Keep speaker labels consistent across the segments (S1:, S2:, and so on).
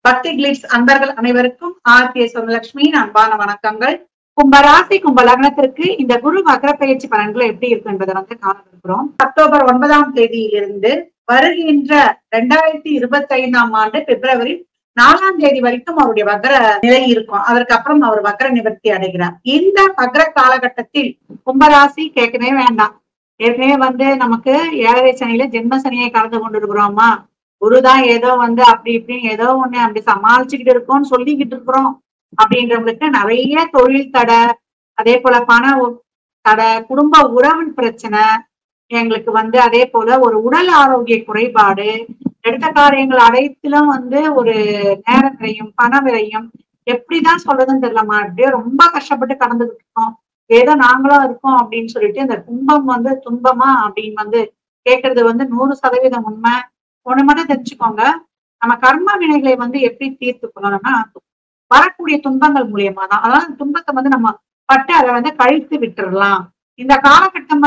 S1: பக்தி கிளிட்ஸ் அன்பர்கள் அனைவருக்கும் ஆர்த்திய சுவலட்சுமியின் அன்பான வணக்கங்கள். கும்பராசி கும்ப லக்னத்திற்கு இந்த குரு மகர பயிற்சி பலன்கள் எப்படி இருக்கு என்பதை காண இருக்கிறோம். அக்டோபர் 9ஆம் தேதியிலிருந்து வருகின்ற 2025ஆம் ஆண்டு பிப்ரவரி 4ஆம் தேதி வரைக்கும் அவருடைய வக்ர நிலை இருக்கும். அதற்கு அப்புறம் அவர் வக்ர நிவர்த்தி அடைகிறார். இந்த வக்ர காலகட்டத்தில் கும்பராசி கேட்கவே வேண்டாம். ஏற்கனவே நமக்கு 7.5 சனியில ஜென்ம சனியை கலந்து கொண்டிருக்கிறோமா, குருதான் ஏதோ அப்படி இப்படின்னு ஏதோ ஒண்ணு அப்படி சமாளிச்சுக்கிட்டு இருக்கோம்னு சொல்லிக்கிட்டு இருக்கிறோம். அப்படின்றவங்களுக்கு நிறைய தொழில் தடை, அதே போல பண தடை, குடும்ப உறவு பிரச்சனை, எங்களுக்கு அதே போல ஒரு உடல் ஆரோக்கிய குறைபாடு, எடுத்த காரியங்கள் அனைத்திலும் ஒரு நேர விரயம், பண விரயம், எப்படிதான் சொல்றதுன்னு தெரியலமா, அப்படியே ரொம்ப கஷ்டப்பட்டு கடந்துகிட்டு இருக்கோம். ஏதோ நாங்களும் இருக்கோம் அப்படின்னு சொல்லிட்டு இந்த கும்பம் துன்பமா அப்படின்னு கேட்கறது 100% உண்மை. ஒண்ணு மட்டும் தெரிஞ்சுக்கோங்க, நம்ம கர்ம வினைகளை எப்படி தீர்த்து கொள்ளணும்னா வரக்கூடிய துன்பங்கள் மூலியமா தான். அதாவது துன்பத்தை நம்ம பட்டு அதை கழித்து விட்டுறலாம். இந்த காலகட்டம்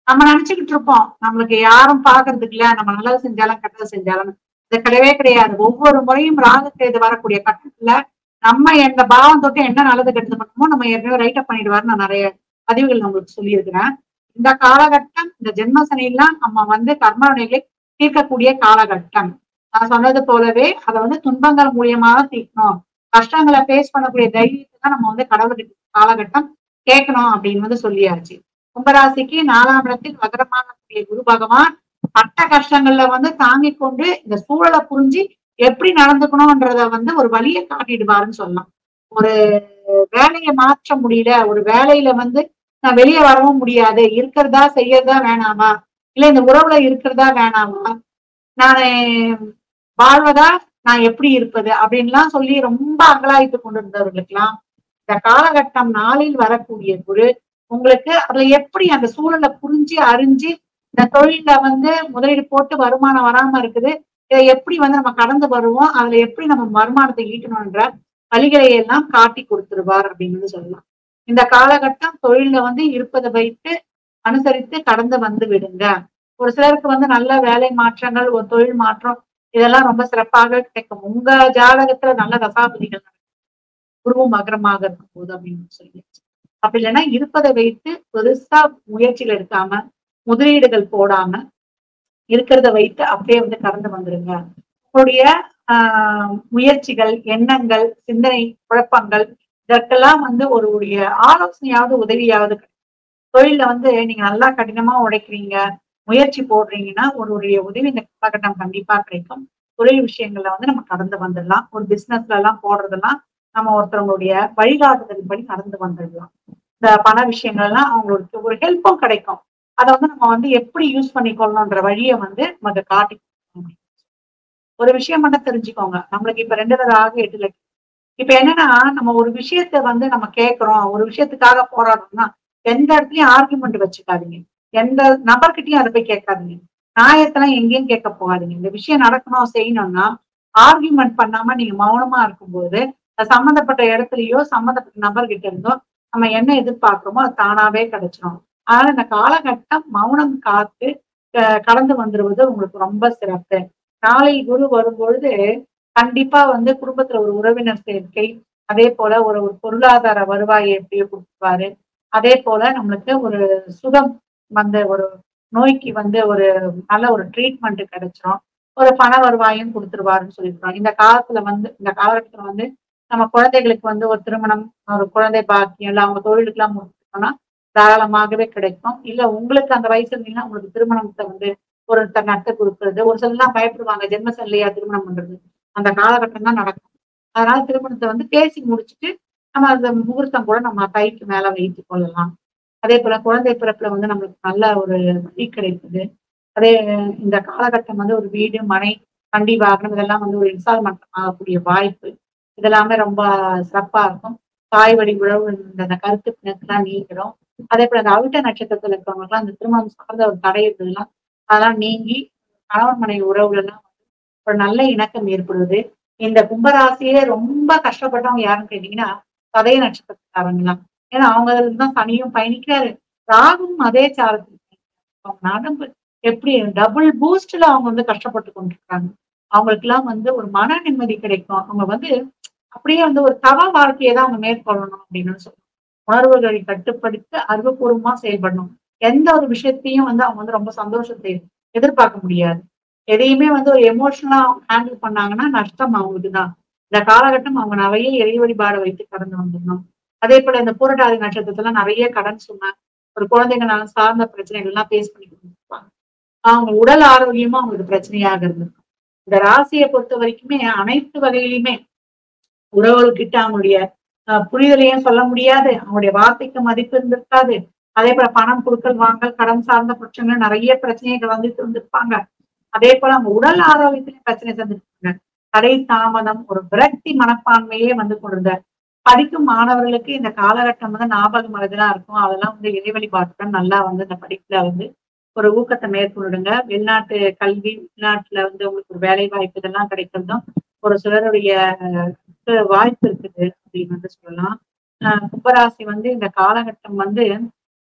S1: நம்ம நினைச்சுக்கிட்டு இருப்போம், நம்மளுக்கு யாரும் பாக்குறதுக்கு இல்ல, நம்ம நல்லது செஞ்சாலும் கெட்டது செஞ்சாலும். இது கிடையவே கிடையாது. ஒவ்வொரு முறையும் ராகுக்கு வரக்கூடிய கட்டத்துல நம்ம எந்த பாவம் தொட்டு என்ன நல்லது கெட்டது பண்ணுமோ நம்ம ஏற்கனவே ரைட் அப் பண்ணிடுவாரு. நான் நிறைய பதிவுகள் உங்களுக்கு சொல்லியிருக்கிறேன். இந்த காலகட்டம், இந்த ஜென்ம சனியெல்லாம் நம்ம கர்ம வினைகளை தீர்க்கக்கூடிய காலகட்டம். நான் சொன்னது போலவே அதை துன்பங்கள் மூலியமா தீர்க்கணும். கஷ்டங்களை பேஸ் பண்ணக்கூடிய தைரியத்தை தான் நம்ம கடவுளுக்கு காலகட்டம் கேட்கணும் அப்படின்னு சொல்லியாச்சு. கும்பராசிக்கு 4ஆம் இடத்தில் வகரமான குரு பகவான் பட்ட கஷ்டங்கள்ல தாங்கிக் கொண்டு இந்த சூழலை புரிஞ்சு எப்படி நடந்துக்கணும்ன்றத ஒரு வழியை காட்டிடுவாருன்னு சொல்லலாம். ஒரு வேலையை மாற்ற முடியல, ஒரு வேலையில நான் வெளியே வரவும் முடியாது, இருக்கிறதா செய்யறதா வேணாமா, இல்ல இந்த உறவுல இருக்கிறதா வேணாமா, நான் வாழ்வதா நான் எப்படி இருப்பது அப்படின்லாம் சொல்லி ரொம்ப அங்கலாய்த்து கொண்டிருந்தவர்களுக்கெல்லாம் இந்த காலகட்டம் நாளில் வரக்கூடிய குரு உங்களுக்கு அதுல எப்படி அந்த சூழலை புரிஞ்சு அறிஞ்சு இந்த தொழில முதலீடு போட்டு வருமானம் வராம இருக்குது, இதை எப்படி நம்ம கடந்து வருவோம், அதுல எப்படி நம்ம வருமானத்தை ஈட்டணும்ன்ற வழிகளை எல்லாம் காட்டி கொடுத்துருவார் அப்படின்னு சொல்லலாம். இந்த காலகட்டம் தொழில இருப்பதை வைத்து அனுசரித்து கடந்து வந்து விடுங்க. ஒரு சிலருக்கு நல்ல வேலை மாற்றங்கள், ஒரு தொழில் மாற்றம், இதெல்லாம் ரொம்ப சிறப்பாக கிடைக்கும். உங்க ஜாதகத்துல நல்ல தசாபதிகள் குருவும் மகரமாக இருக்கும் போது அப்படின்னு சொல்லி, அப்படி இல்லைன்னா இருப்பதை வைத்து பெருசா முயற்சிகள் எடுக்காம, முதலீடுகள் போடாம, இருக்கிறத வைத்து அப்படியே கடந்து வந்துருங்க. உங்களுடைய முயற்சிகள், எண்ணங்கள், சிந்தனை குழப்பங்கள், இதற்கெல்லாம் ஒருடைய ஆலோசனையாவது உதவியாவது தொழில நீங்க நல்லா கடினமா உழைக்கிறீங்க, முயற்சி போடுறீங்கன்னா ஒருவருடைய உதவி இந்த காலகட்டம் கண்டிப்பா கிடைக்கும். தொழில் விஷயங்கள்ல நம்ம கடந்து வந்துடலாம். ஒரு பிசினஸ்ல எல்லாம் போடுறதெல்லாம் நம்ம ஒருத்தவங்களுடைய வழிகாட்டுதல் படி நடந்து வந்துடலாம். இந்த பண விஷயங்கள் எல்லாம் அவங்களுக்கு ஒரு ஹெல்ப்பும் கிடைக்கும். அதை நம்ம எப்படி யூஸ் பண்ணிக்கொள்ளணும்ன்ற வழியை நமக்கு காட்டி முடியும். ஒரு விஷயம் மட்டும் தெரிஞ்சுக்கோங்க, நம்மளுக்கு இப்ப 2 8 இப்ப என்னன்னா, நம்ம ஒரு விஷயத்த நம்ம கேட்கிறோம், ஒரு விஷயத்துக்காக போராடுறோம்னா எந்த இடத்துலயும் ஆர்குமெண்ட் வச்சுக்காதீங்க. எந்த நபர்கிட்டயும் அதை போய் கேட்காதீங்க. நியாயத்தெல்லாம் எங்கேயும் கேட்க போகாதீங்க. இந்த விஷயம் நடக்கணும் செய்யணும்னா ஆர்குமெண்ட் பண்ணாம நீங்க மௌனமா இருக்கும்போது சம்பந்தப்பட்ட இடத்துலயோ சம்பந்தப்பட்ட நபர்கிட்ட இருந்தோ நம்ம என்ன எதிர்பார்க்கிறோமோ அது தானாவே கிடைச்சிடும். அதனால இந்த காலகட்டம் மௌனம் காத்து கடந்து வந்துருவது உங்களுக்கு ரொம்ப சிறப்பு. நாளை குரு வரும்பொழுது கண்டிப்பா குடும்பத்துல ஒரு உறவினர் சேர்க்கை, அதே போல ஒரு பொருளாதார வருவாயை எப்படியோ கொடுப்பாரு. அதே போல நம்மளுக்கு ஒரு சுகம் ஒரு நோய்க்கு ஒரு நல்ல ஒரு ட்ரீட்மெண்ட் கிடைச்சிரும். ஒரு பண வருவாயும் கொடுத்துருவாருன்னு சொல்லியிருக்கோம். இந்த காலகட்டத்துல நம்ம குழந்தைகளுக்கு ஒரு திருமணம், ஒரு குழந்தை பாக்கியம், இல்ல அவங்க தொழிலுக்கு எல்லாம் முடிச்சிருக்கோம்னா தாராளமாகவே கிடைக்கும். இல்ல உங்களுக்கு அந்த வயசு இருந்தீங்கன்னா உங்களுக்கு திருமணத்தை ஒருத்தர் நட்டு கொடுக்குறது, ஒரு சிலர்லாம் பயப்படுவாங்க ஜென்மசல்லையா திருமணம் பண்றது, அந்த காலகட்டம் தான் நடக்கும். அதனால திருமணத்தை பேசி முடிச்சுட்டு நம்ம அந்த முகூர்த்தம் கூட நம்ம கைக்கு மேல வைத்துக் கொள்ளலாம். அதே போல குழந்தை பிறப்புல நம்மளுக்கு நல்ல ஒரு வழி கிடைக்குது. அதே இந்த காலகட்டம் ஒரு வீடு, மனை, வண்டி, வாகனம் இதெல்லாம் ஒரு இன்ஸ்டால்மெண்ட் ஆகக்கூடிய வாய்ப்பு, இதெல்லாமே ரொம்ப சிறப்பா இருக்கும். தாய் வழி உறவு இந்த கருத்து பிணக்கெல்லாம் நீங்கிடும். அதே போல அந்த அவிட்ட நட்சத்திரத்துல இருக்கிறவங்களுக்குலாம் அந்த திருமணம் சார்ந்த ஒரு தடை இருந்ததுலாம் அதெல்லாம் நீங்கி கணவன் மனைவி உறவுல எல்லாம் ஒரு நல்ல இணக்கம் ஏற்படுவது. இந்த கும்பராசியே ரொம்ப கஷ்டப்பட்டவங்க யாருன்னு கேட்டீங்கன்னா சதய நட்சத்திரக்காரங்களாம். ஏன்னா அவங்க தான் சனியும் பயணிக்கிறாரு, ராகும் அதே சாரத்துல நடம்பு எப்படி டபுள் பூஸ்ட்ல அவங்க கஷ்டப்பட்டு கொண்டிருக்காங்க. அவங்களுக்கு எல்லாம் வந்து ஒரு மன நிம்மதி கிடைக்கும். அவங்க வந்து அப்படியே வந்து ஒரு தவ வாழ்க்கையை தான் அவங்க மேற்கொள்ளணும் அப்படின்னு சொல்லணும். உணர்வுகளை கட்டுப்படுத்தி அறிவுபூர்வமா செயல்படணும். எந்த ஒரு விஷயத்தையும் வந்து அவங்க வந்து ரொம்ப சந்தோஷத்தை எதிர்பார்க்க முடியாது. எதையுமே வந்து ஒரு எமோஷனலா ஹேண்டில் பண்ணாங்கன்னா நஷ்டம் அவங்களுக்கு தான். இந்த காலகட்டம் அவங்க நிறைய இறை வழிபாடு வைத்து கடந்து வந்துடணும். அதே போல இந்த பூரட்டாதி நட்சத்திரத்துல நிறைய கடன் சுமை, ஒரு குழந்தைங்க நலன் சார்ந்த பிரச்சனைகள் எல்லாம் ஃபேஸ் பண்ணிட்டு இருப்பாங்க. அவங்க உடல் ஆரோக்கியமும் அவங்களுக்கு பிரச்சனையாக இருந்திருக்கும். இந்த ராசியை பொறுத்த வரைக்குமே அனைத்து வகையிலுமே உறவுகள்கிட்ட அவங்களுடைய புரிதலையும் சொல்ல முடியாது. அவங்களுடைய வார்த்தைக்கு மதிப்பு இருந்திருக்காது. அதே போல பணம் குடுக்கல் வாங்கல், கடன் சார்ந்த பிரச்சனைகள் நிறைய பிரச்சனைகள் வந்துட்டு இருந்திருப்பாங்க. அதே போல அவங்க உடல் ஆரோக்கியத்திலும் பிரச்சனை சந்திச்சிருப்பாங்க. தடை தாமதம், ஒரு விரக்தி மனப்பான்மையே வந்து கொண்டிருந்த படிக்கும் மாணவர்களுக்கு இந்த காலகட்டம் வந்து ஞாபக மறதிலாம் இருக்கும். அதெல்லாம் வந்து இறை வழிபாட்டுடன் நல்லா வந்து இந்த படிப்புல வந்து ஒரு ஊக்கத்தை மேற்கொண்டுடுங்க. வெளிநாட்டு கல்வி, வெளிநாட்டுல வந்து உங்களுக்கு ஒரு வேலை வாய்ப்பு இதெல்லாம் கிடைக்கிறதும் ஒரு சிலருடைய வாய்ப்பு இருக்குது அப்படின்னு வந்து சொல்லலாம். கும்பராசி வந்து இந்த காலகட்டம் வந்து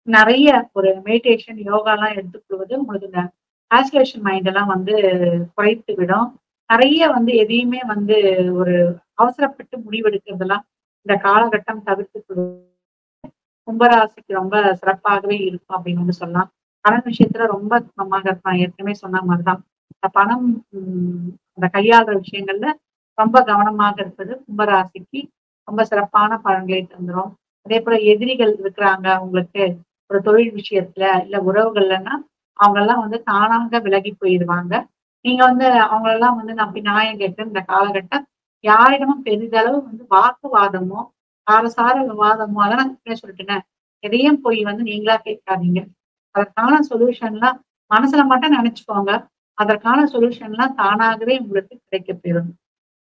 S1: நிறைய ஒரு மெடிடேஷன், யோகா எல்லாம் எடுத்துக்கொள்வது உங்களுக்கு இந்த ஆஸ்பிரேஷன் மைண்ட் எல்லாம் வந்து குறைத்து விடும். நிறைய வந்து எதையுமே வந்து ஒரு அவசரப்பட்டு முடிவெடுக்கிறதெல்லாம் இந்த காலகட்டம் தவிர்த்து கும்பராசிக்கு ரொம்ப சிறப்பாகவே இருக்கும் அப்படின்னு வந்து சொல்லலாம். பணம் விஷயத்துல ரொம்ப கவனமாக இருப்பான். ஏற்கனவே சொன்ன மாதிரிதான். இந்த பணம் அந்த கையாளுற விஷயங்கள்ல ரொம்ப கவனமாக இருப்பது கும்பராசிக்கு ரொம்ப சிறப்பான பலன்களை தந்துரும். அதே போல எதிரிகள் இருக்கிறாங்க உங்களுக்கு ஒரு தொழில் விஷயத்துல, இல்ல உறவுகள்லன்னா அவங்க எல்லாம் வந்து தானாக விலகி போயிடுவாங்க. நீங்க வந்து அவங்களெல்லாம் வந்து நம்பி நியாயம் கேட்டு இந்த காலகட்டம் யாரிடமும் பெரிதளவு வந்து வாக்குவாதமோ, காரசார விவாதமோ அதான் நான் ஏற்கனவே சொல்லிட்டேனே, எதையும் போய் வந்து நீங்களா கேட்காதீங்க. அதற்கான சொல்யூஷன்லாம் மனசுல மட்டும் நினைச்சுக்கோங்க. அதற்கான சொல்யூஷன்லாம் தானாகவே உங்களுக்கு கிடைக்கப் பெறும்.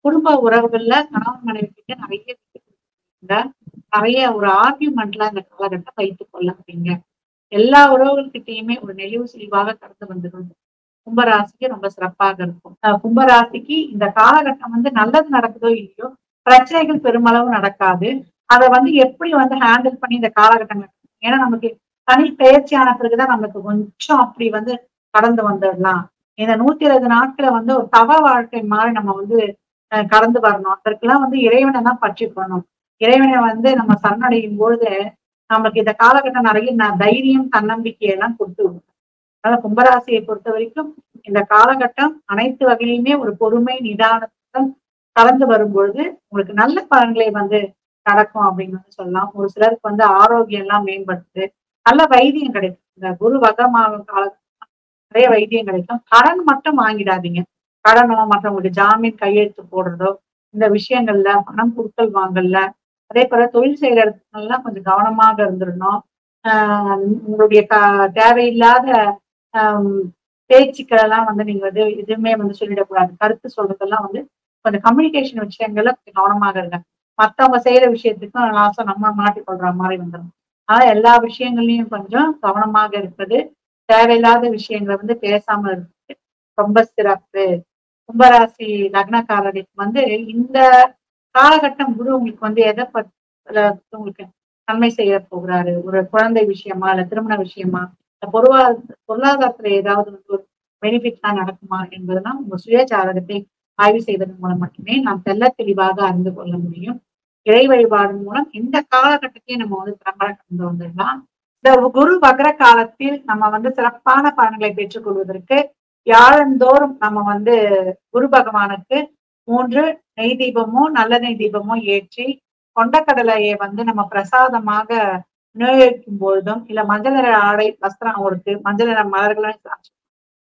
S1: குடும்ப உறவுகள்ல கணவன் மனைவி கிட்ட நிறைய விட்டு கொடுங்க. நிறைய ஒரு ஆர்கியூமெண்ட்லாம் இந்த காலகட்டம் வைத்துக் கொள்ளாதீங்க. எல்லா உறவுகள்கிட்டயுமே ஒரு நெளிவு சுளிவாக கடந்து வந்துடும். கும்பராசிக்கு ரொம்ப சிறப்பாக இருக்கும். கும்பராசிக்கு இந்த காலகட்டம் வந்து நல்லது நடக்குதோ இல்லையோ, பிரச்சனைகள் பெருமளவு நடக்காது. அத வந்து எப்படி வந்து ஹேண்டில் பண்ணி இந்த காலகட்டங்கள் ஏன்னா நமக்கு தனி பயிற்சியான பிறகுதான் நமக்கு கொஞ்சம் அப்படி வந்து கடந்து வந்துடலாம். இந்த 120 நாட்கள வந்து ஒரு தவ வாழ்க்கை மாதிரி நம்ம வந்து கடந்து வரணும். அதற்கெல்லாம் வந்து இறைவனை தான் பற்றி போகணும். இறைவனை வந்து நம்ம சரணடையும் பொழுது நமக்கு இந்த காலகட்டம் நிறைய தைரியம், தன்னம்பிக்கை எல்லாம் கொடுத்து விடும். அதனால கும்பராசியை பொறுத்த வரைக்கும் இந்த காலகட்டம் அனைத்து வகையிலுமே ஒரு பொறுமை, நிதானத்துடன் கலந்து வரும்பொழுது உங்களுக்கு நல்ல பலன்களை வந்து நடக்கும் அப்படின்னு வந்து சொல்லலாம். ஒரு சிலருக்கு வந்து ஆரோக்கியம் எல்லாம் மேம்படுத்து, நல்ல வைத்தியம் கிடைக்கும். இந்த குரு வகரமாகும் கால நிறைய வைத்தியம் கிடைக்கும். கடன் மட்டும் வாங்கிடாதீங்க. கடனோ மற்றவங்களுக்கு ஜாமீன் கையெழுத்து போடுறதோ, இந்த விஷயங்கள்ல பணம் குடுக்கல் வாங்கல்ல, அதே போல தொழில் செய்யற இடத்துலலாம் கொஞ்சம் கவனமாக இருந்துடணும். உங்களுடைய தேவையில்லாத ஆஹ் பேச்சுக்கள் எல்லாம் வந்து நீங்க வந்து எதுவுமே வந்து சொல்லிடக்கூடாது. கருத்து சொல்றதெல்லாம் வந்து கொஞ்சம் கம்யூனிகேஷன் விஷயங்கள்ல கொஞ்சம் கவனமாக இருங்க. மத்தவங்க செய்யற விஷயத்துக்கும் லாசம் நம்ம மாட்டிக்கொள்ற மாதிரி வந்துடும். ஆனா எல்லா விஷயங்கள்லயும் கொஞ்சம் கவனமாக இருப்பது, தேவையில்லாத விஷயங்களை வந்து பேசாம இருக்கு ரொம்ப சிறப்பு. கும்பராசி லக்னக்காரருக்கு வந்து இந்த காலகட்டம் குரு உங்களுக்கு வந்து எதை உங்களுக்கு நன்மை செய்ய போகிறாரு? ஒரு குழந்தை விஷயமா, இல்ல திருமண விஷயமா, இல்ல பொருளாதாரத்துல ஏதாவது வந்து ஒரு பெனிஃபிட் தான் நடக்குமா என்பதெல்லாம் உங்க சுய ஜாதகத்தை ஆய்வு செய்வதன் மூலம் மட்டுமே நாம் தெள்ள தெளிவாக அறிந்து கொள்ள முடியும். இறை வழிபாடு மூலம் இந்த காலகட்டத்தையும் நம்ம வந்து திறம்பட கடந்து வந்துடலாம். இந்த குரு வக்ர காலத்தில் நம்ம வந்து சிறப்பான பலன்களை பெற்றுக் கொள்வதற்கு வியாழந்தோறும் நம்ம வந்து குரு பகவானுக்கு 3 நெய் தீபமோ, நல்லெண்ணெய் தீபமோ ஏற்றி கொண்டக்கடலையை வந்து நம்ம பிரசாதமாக விநியோகிக்கும் பொழுதும், இல்ல மஞ்சள் நிற ஆடை வஸ்திரம் அவருக்கு மஞ்சள் நிற மலர்களும்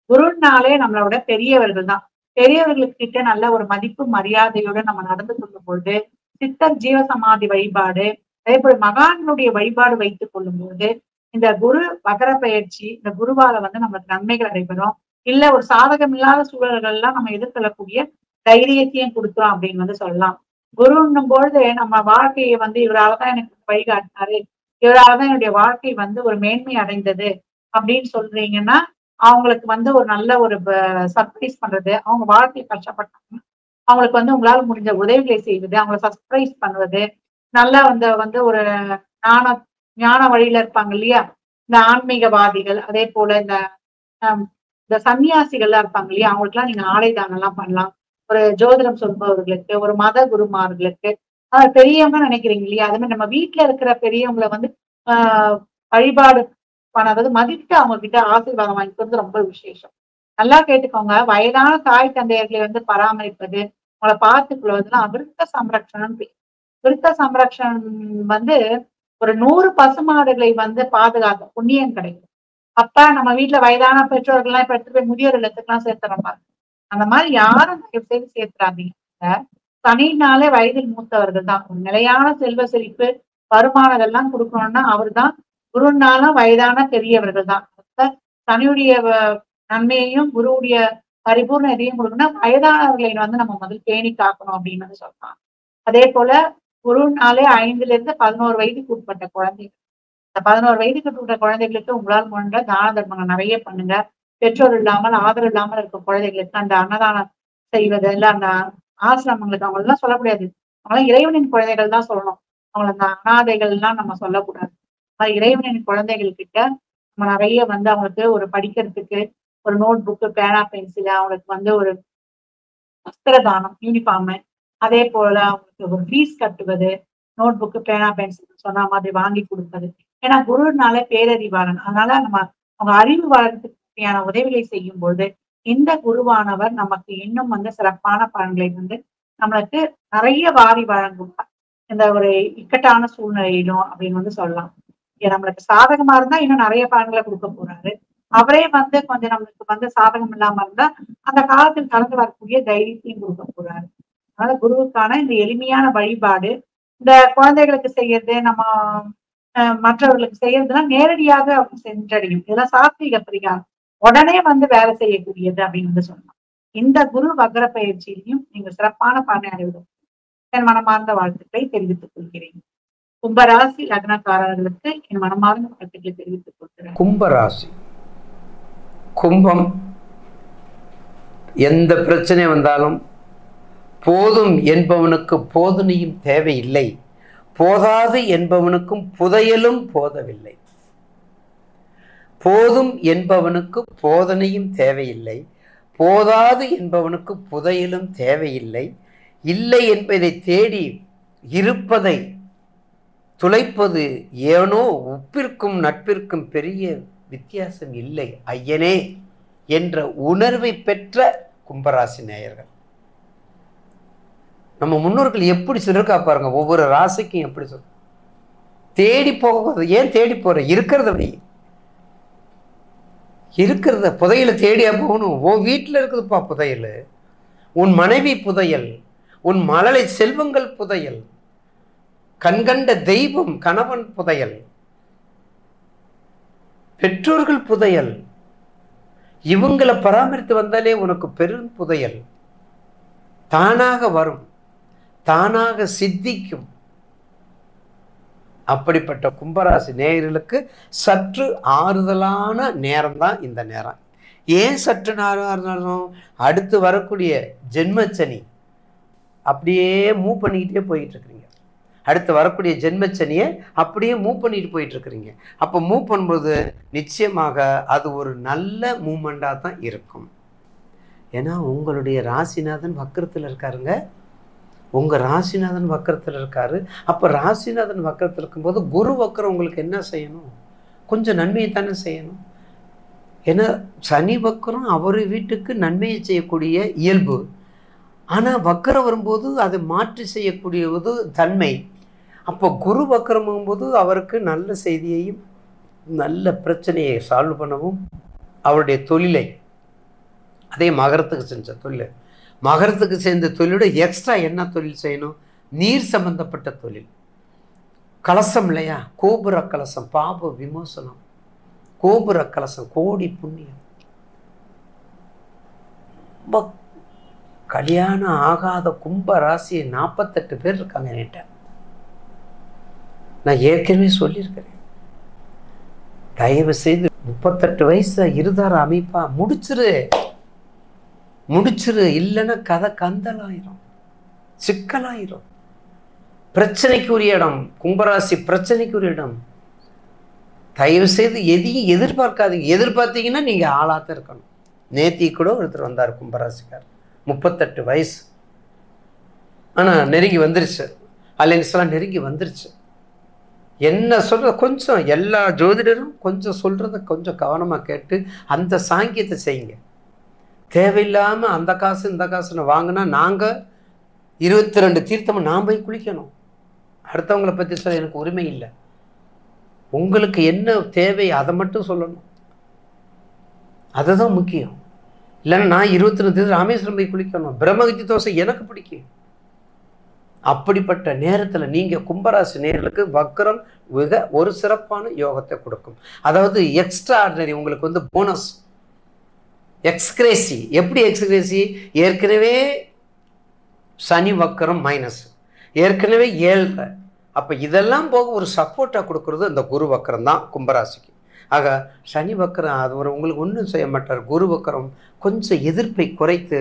S1: குருனாலே நம்மளோட பெரியவர்கள் தான். பெரியவர்களுக்கு கிட்ட நல்ல ஒரு மதிப்பு மரியாதையோட நம்ம நடந்து கொள்ளும் பொழுது, சித்தர் ஜீவசமாதி வழிபாடு, அதே போல மகான்களுடைய வழிபாடு வைத்துக் கொள்ளும் பொழுது, இந்த குரு மகர பயிற்சி, இந்த குருவால வந்து நமக்கு நன்மைகள் நடைபெறும். இல்ல ஒரு சாதகம் இல்லாத சூழல்கள் எல்லாம் நம்ம எதிர்கொள்ளக்கூடிய தைரியத்தையும் கொடுத்தோம் அப்படின்னு வந்து சொல்லலாம். குருன்னும் பொழுது நம்ம வாழ்க்கையை வந்து இவராலதான் எனக்கு வழிகாட்டினாரு, இவராலதான் என்னுடைய வாழ்க்கை வந்து ஒரு மேன்மை அடைந்தது அப்படின்னு சொல்றீங்கன்னா, அவங்களுக்கு வந்து ஒரு நல்ல ஒரு சர்ப்ரைஸ் பண்றது, அவங்க வாழ்க்கை கஷ்டப்பட்டாங்க அவங்களுக்கு வந்து உங்களால முடிஞ்ச உதவிகளை செய்வது, அவங்கள சர்ப்ரைஸ் பண்ணுவது, நல்லா வந்து ஒரு ஞான ஞான வழியில இருப்பாங்க இல்லையா? இந்த ஆன்மீகவாதிகள், அதே போல இந்த இந்த சன்னியாசிகள்லாம் இருப்பாங்க இல்லையா? அவங்களுக்குலாம் நீங்க ஆடை தானம் எல்லாம் பண்ணலாம். ஒரு ஜோதிடம் சொல்பவர்களுக்கு, ஒரு மத குருமார்களுக்கு, பெரியவங்க நினைக்கிறீங்க இல்லையா? அது மாதிரி நம்ம வீட்டுல இருக்கிற பெரியவங்கள வந்து வழிபாடு அதாவது மதித்து அவங்க கிட்ட ஆசீர்வாதம் வாங்கிக்கிறது ரொம்ப விசேஷம். நல்லா கேட்டுக்கோங்க. வயதான தாய் தந்தையர்களை வந்து பராமரிப்பது, அவங்கள பார்த்துக்கொள்வதெல்லாம் விருத்த சம்ரக்ஷணம் பேர். விருத்த சம்ரக்ஷணம் வந்து ஒரு 100 பசுமாடுகளை வந்து பாதுகாக்க புண்ணியம் கிடைக்கும். அப்ப நம்ம வீட்டுல வயதான பெற்றோர்கள்லாம் இப்ப எடுத்துட்டு போய் முதியோர் இல்லத்துக்குலாம் சேர்த்துறோம் பாருங்க. அந்த மாதிரி யாரும் தயவு செய்து சேர்த்துறாதீங்க. தனினாலே வயதில் மூத்தவர்கள் தான். ஒரு நிலையான செல்வ செழிப்பு, வருமானம் இதெல்லாம் கொடுக்கணும்னா அவர்தான். குருனாலும் வயதான பெரியவர்கள் தான். தனியுடைய நன்மையையும் குருவுடைய பரிபூர்ண இதையும் கொடுக்கணும்னா வயதானவர்களை வந்து நம்ம முதல் பேணி காக்கணும் அப்படின்னு வந்து சொல்றாங்க. அதே போல குருனாலே 5ல இருந்து 11 வயதுக்கு உட்பட்ட குழந்தைகள். இந்த 11 வயதுக்கு உட்பட்ட குழந்தைகளுக்கு உங்களால் முடிந்த தான தர்மங்கள் நிறைய பண்ணுங்க. பெற்றோர் இல்லாமல் ஆதரவு இல்லாமல் இருக்க குழந்தைகளுக்கு அந்த அன்னதானம் செய்வது இல்ல அந்த ஆசிரமங்களுக்கு அவங்க எல்லாம் சொல்லக்கூடாது. அவங்களாம் இறைவனின் குழந்தைகள் தான் சொல்லணும். அவங்கள அந்த அனாதைகள் எல்லாம் நம்ம சொல்லக்கூடாது. இறைவனின் குழந்தைகள் கிட்ட நம்ம நிறைய வந்து அவங்களுக்கு ஒரு படிக்கிறதுக்கு ஒரு நோட் புக்கு, பேனா, பென்சில், அவங்களுக்கு வந்து ஒரு வஸ்திர தானம், யூனிஃபார்ம், அதே போல அவங்களுக்கு ஒரு ஃபீஸ் கட்டுவது, நோட் புக்கு, பேனா, பென்சில் சொன்ன மாதிரி வாங்கி கொடுப்பது. ஏன்னா குருனாலே பேரறிவாளன். அதனால நம்ம அவங்க அறிவு வளர்றதுக்கு தேவையான உதவிகளை செய்யும் பொழுது இந்த குருவானவர் நமக்கு இன்னும் வந்து சிறப்பான பலன்களை வந்து நம்மளுக்கு நிறைய வாரி வழங்குவார். இந்த ஒரு இக்கட்டான சூழ்நிலையிலும் அப்படின்னு வந்து சொல்லலாம். நம்மளுக்கு சாதகமா இருந்தா இன்னும் நிறைய பலன்களை கொடுக்க போறாரு. அவரே வந்து கொஞ்சம் நம்மளுக்கு வந்து சாதகம் இல்லாம இருந்தா அந்த காலத்தில் கடந்து வரக்கூடிய தைரியத்தையும் கொடுக்க போறாரு. அதனால குருவுக்கான இந்த எளிமையான வழிபாடு, இந்த குழந்தைகளுக்கு செய்யறது, நம்ம மற்றவர்களுக்கு செய்யறதுலாம் நேரடியாக சென்றடையும். இதெல்லாம் சாத்வீக பரிகாரம். உடனே வந்து வேலை செய்யக்கூடியது அப்படின்னு வந்து சொல்லலாம். இந்த குரு வக்ர பயிற்சியிலையும் நீங்க சிறப்பான பலனை அடைவதற்கு என் மனமார்ந்த வாழ்த்துக்களை தெரிவித்துக் கொள்கிறேன். கும்பராசி லக்னக்காரர்களுக்கு என் மனமார்ந்த வாழ்த்துக்களை தெரிவித்துக் கொள்கிறேன்.
S2: கும்பராசி, கும்பம் எந்த பிரச்சனை வந்தாலும் போதும் என்பவனுக்கு போதனையும் தேவையில்லை, போதாது என்பவனுக்கும் புதையலும் போதவில்லை. போதும் என்பவனுக்கு போதனையும் தேவையில்லை, போதாது என்பவனுக்கு புதையலும் தேவையில்லை. இல்லை என்பதை தேடி இருப்பதை துளைப்பது ஏனோ உப்பிற்கும் நட்பிற்கும் பெரிய வித்தியாசம் இல்லை ஐயனே என்ற உணர்வை பெற்ற கும்பராசி நேயர்கள். நம்ம முன்னோர்கள் எப்படி சொல்லிருக்கா பாருங்க. ஒவ்வொரு ராசிக்கும் எப்படி சொல் தேடி போக. ஏன் தேடி போற? இருக்கிறத வை. இருக்கிறத புதையல தேடியா போகணும். உன் வீட்டில் இருக்குதுப்பா புதையல், உன் மனைவி புதையல், உன் மழலை செல்வங்கள் புதையல், கண்கண்ட தெய்வம் கணவன் புதையல், பெற்றோர்கள் புதையல். இவங்களை பராமரித்து வந்தாலே உனக்கு பெரும் புதையல் தானாக வரும், தானாக சித்திக்கும். அப்படிப்பட்ட கும்பராசி நேயர்களுக்கு சற்று ஆறுதலான நேரம் தான் இந்த நேரம். ஏன் சற்று ஆறுதலும்? அடுத்து வரக்கூடிய ஜென்மச்சனி அப்படியே மூவ் பண்ணிக்கிட்டே போயிட்டு இருக்கிறீங்க. அடுத்து வரக்கூடிய ஜென்மச்சனியை அப்படியே மூவ் பண்ணிட்டு போயிட்டு இருக்கிறீங்க. அப்போ மூவ் பண்ணும்போது நிச்சயமாக அது ஒரு நல்ல மூமெண்டாக தான் இருக்கும். ஏன்னா உங்களுடைய ராசிநாதன் வக்கரத்தில் இருக்காருங்க. உங்கள் ராசிநாதன் வக்கரத்தில் இருக்காரு. அப்போ ராசிநாதன் வக்கரத்தில் இருக்கும்போது குரு வக்கரம் உங்களுக்கு என்ன செய்யணும்? கொஞ்சம் நன்மையை தானே செய்யணும். ஏன்னா சனி வக்கரம் அவர் வீட்டுக்கு நன்மையை செய்யக்கூடிய இயல்பு. ஆனால் வக்கரம் வரும்போது அதை மாற்றி செய்யக்கூடியது தன்மை. அப்போ குரு வக்கரம் போது அவருக்கு நல்ல செய்தியையும் நல்ல பிரச்சனையை சால்வ் பண்ணவும், அவருடைய தொழிலை அதே மகரத்துக்கு செஞ்ச தொழில், மகரத்துக்கு சேர்ந்த தொழிலோட எக்ஸ்ட்ரா என்ன தொழில் செய்யணும்? நீர் சம்பந்தப்பட்ட தொழில். கலசம் இல்லையா? கோபுர கலசம், பாப விமோசனம், கோபுர கலசம், கோடி புண்ணியம். ரொம்ப கல்யாணம் ஆகாத கும்ப ராசி 48 பேர் இருக்காங்க என்கிட்ட. நான் ஏற்கனவே சொல்லியிருக்கிறேன். தயவு செய்து 38 வயசு இருதார அமைப்பா முடிச்சிரு, முடிச்சிரு. இல்லைன்னா கதை கந்தலாயிரும், சிக்கலாயிரும். பிரச்சனைக்கு உரிய இடம் கும்பராசி, பிரச்சனைக்கு உரிய இடம். தயவு செய்து எதையும் எதிர்பார்க்காதீங்க. எதிர்பார்த்தீங்கன்னா நீங்க ஆளாத்தான் இருக்கணும். நேத்தி கூட ஒருத்தர் வந்தார் கும்பராசிக்கார், 38 வயசு. ஆனால் நெருங்கி வந்துருச்சு, அலைன்ஸ்லாம் நெருங்கி வந்துருச்சு. என்ன சொல்கிற கொஞ்சம் எல்லா ஜோதிடரும் கொஞ்சம் சொல்கிறத கொஞ்சம் கவனமாக கேட்டு அந்த சாங்கியத்தை செய்யுங்க. தேவையில்லாமல் அந்த காசு இந்த காசுன்னு வாங்கினா நாங்கள் 22 தீர்த்தமும் நான் போய் குளிக்கணும். அடுத்தவங்களை பற்றி சொல்ல எனக்கு உரிமை இல்லை. உங்களுக்கு என்ன தேவை அதை மட்டும் சொல்லணும், அதுதான் முக்கியம். இல்லைன்னா நான் 22 தீர்த்தம் ராமேஸ்வரம் போய் குளிக்கணும், பிரம்மகத்தி தோசை எனக்கு பிடிக்கும். அப்படிப்பட்ட நேரத்தில் நீங்கள் கும்பராசி நேயர்களுக்கு வக்ரம் மிக ஒரு சிறப்பான யோகத்தை கொடுக்கும். அதாவது எக்ஸ்ட்ரா ஆர்டினரி, உங்களுக்கு வந்து போனஸ், எக்ஸ்கிரேசி. எப்படி எக்ஸ்கிரேசி? ஏற்கனவே சனி வக்கரம் மைனஸ், ஏற்கனவே 7. அப்போ இதெல்லாம் போக ஒரு சப்போர்ட்டாக கொடுக்கறது அந்த குரு வக்கரம் தான் கும்பராசிக்கு. ஆக சனி வக்கரம் அது ஒரு உங்களுக்கு ஒன்றும் செய்ய மாட்டார். குரு வக்கரம் கொஞ்சம் எதிர்ப்பை குறைத்து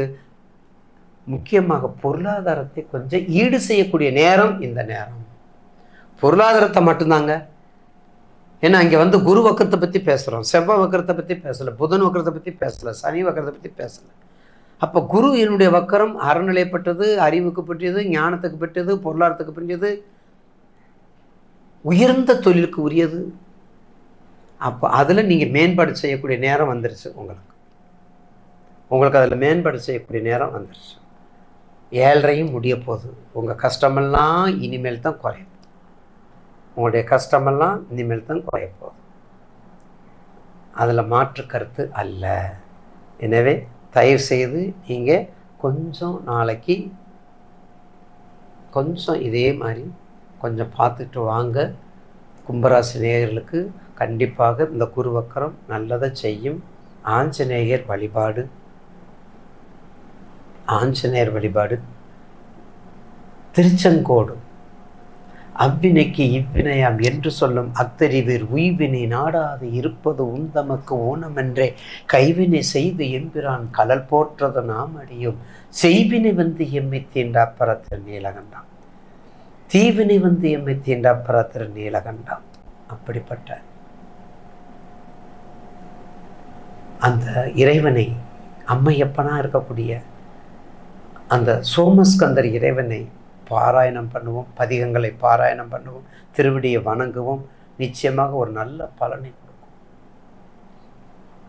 S2: முக்கியமாக பொருளாதாரத்தை கொஞ்சம் ஈடு செய்யக்கூடிய நேரம் இந்த நேரம். பொருளாதாரத்தை மட்டும்தாங்க. ஏன்னா இங்கே வந்து குரு வக்கரத்தை பற்றி பேசுகிறோம், செவ்வாய் வக்கரத்தை பற்றி பேசலை, புதன் வக்கரத்தை பற்றி பேசலை, சனி வக்கரத்தை பற்றி பேசலை. அப்போ குரு என்னுடைய வக்கரம் அறநிலைப்பட்டது, அறிவுக்கு பற்றியது, ஞானத்துக்கு பற்றியது, பொருளாதாரத்துக்கு பற்றியது, உயர்ந்த தொழிலுக்கு உரியது. அப்போ அதில் நீங்கள் மேம்பாடு செய்யக்கூடிய நேரம் வந்துருச்சு. உங்களுக்கு அதில் மேம்பாடு செய்யக்கூடிய நேரம் வந்துருச்சு. 7.5 முடிய போகுது. உங்கள் கஷ்டமெல்லாம் இனிமேல் தான் குறையும். உங்களுடைய கஷ்டமெல்லாம் இனிமேல் தான் குறைய போகுது, அதில் மாற்று கருத்து அல்ல. எனவே தயவு செய்து நீங்கள் கொஞ்சம் நாளைக்கு கொஞ்சம் இதே மாதிரி கொஞ்சம் பார்த்துட்டு வாங்க. கும்பராசி நேயர்களுக்கு கண்டிப்பாக இந்த குரு வக்கரம் நல்லதை செய்யும். ஆஞ்சநேயர் வழிபாடு, ஆஞ்சநேயர் வழிபாடு, திருச்செங்கோடு அவ்வினைக்கு இவ்வினையாம் என்று சொல்லும் அத்தறிவீர் உய்வினை நாடாது இருப்பது உந்தமக்கு ஊனமென்றே கைவினை செய்து எம்பிரான் கலல் போற்றது நாம் அடியும் செய்வினை வந்து எம்மை தீண்டாப்பரத்திரு நீலகண்டாம், தீவினை வந்து எம்மை தீண்டாப்பரத்திரு நீலகண்டாம். அப்படிப்பட்ட அந்த இறைவனை, அம்மையப்பனா இருக்கக்கூடிய அந்த சோமஸ்கந்தர் இறைவனை பாராயணம் பண்ணுவோம், பதிகங்களை பாராயணம் பண்ணுவோம், திருவடியை வணங்குவோம். நிச்சயமாக ஒரு நல்ல பலனை கொடுக்கும்,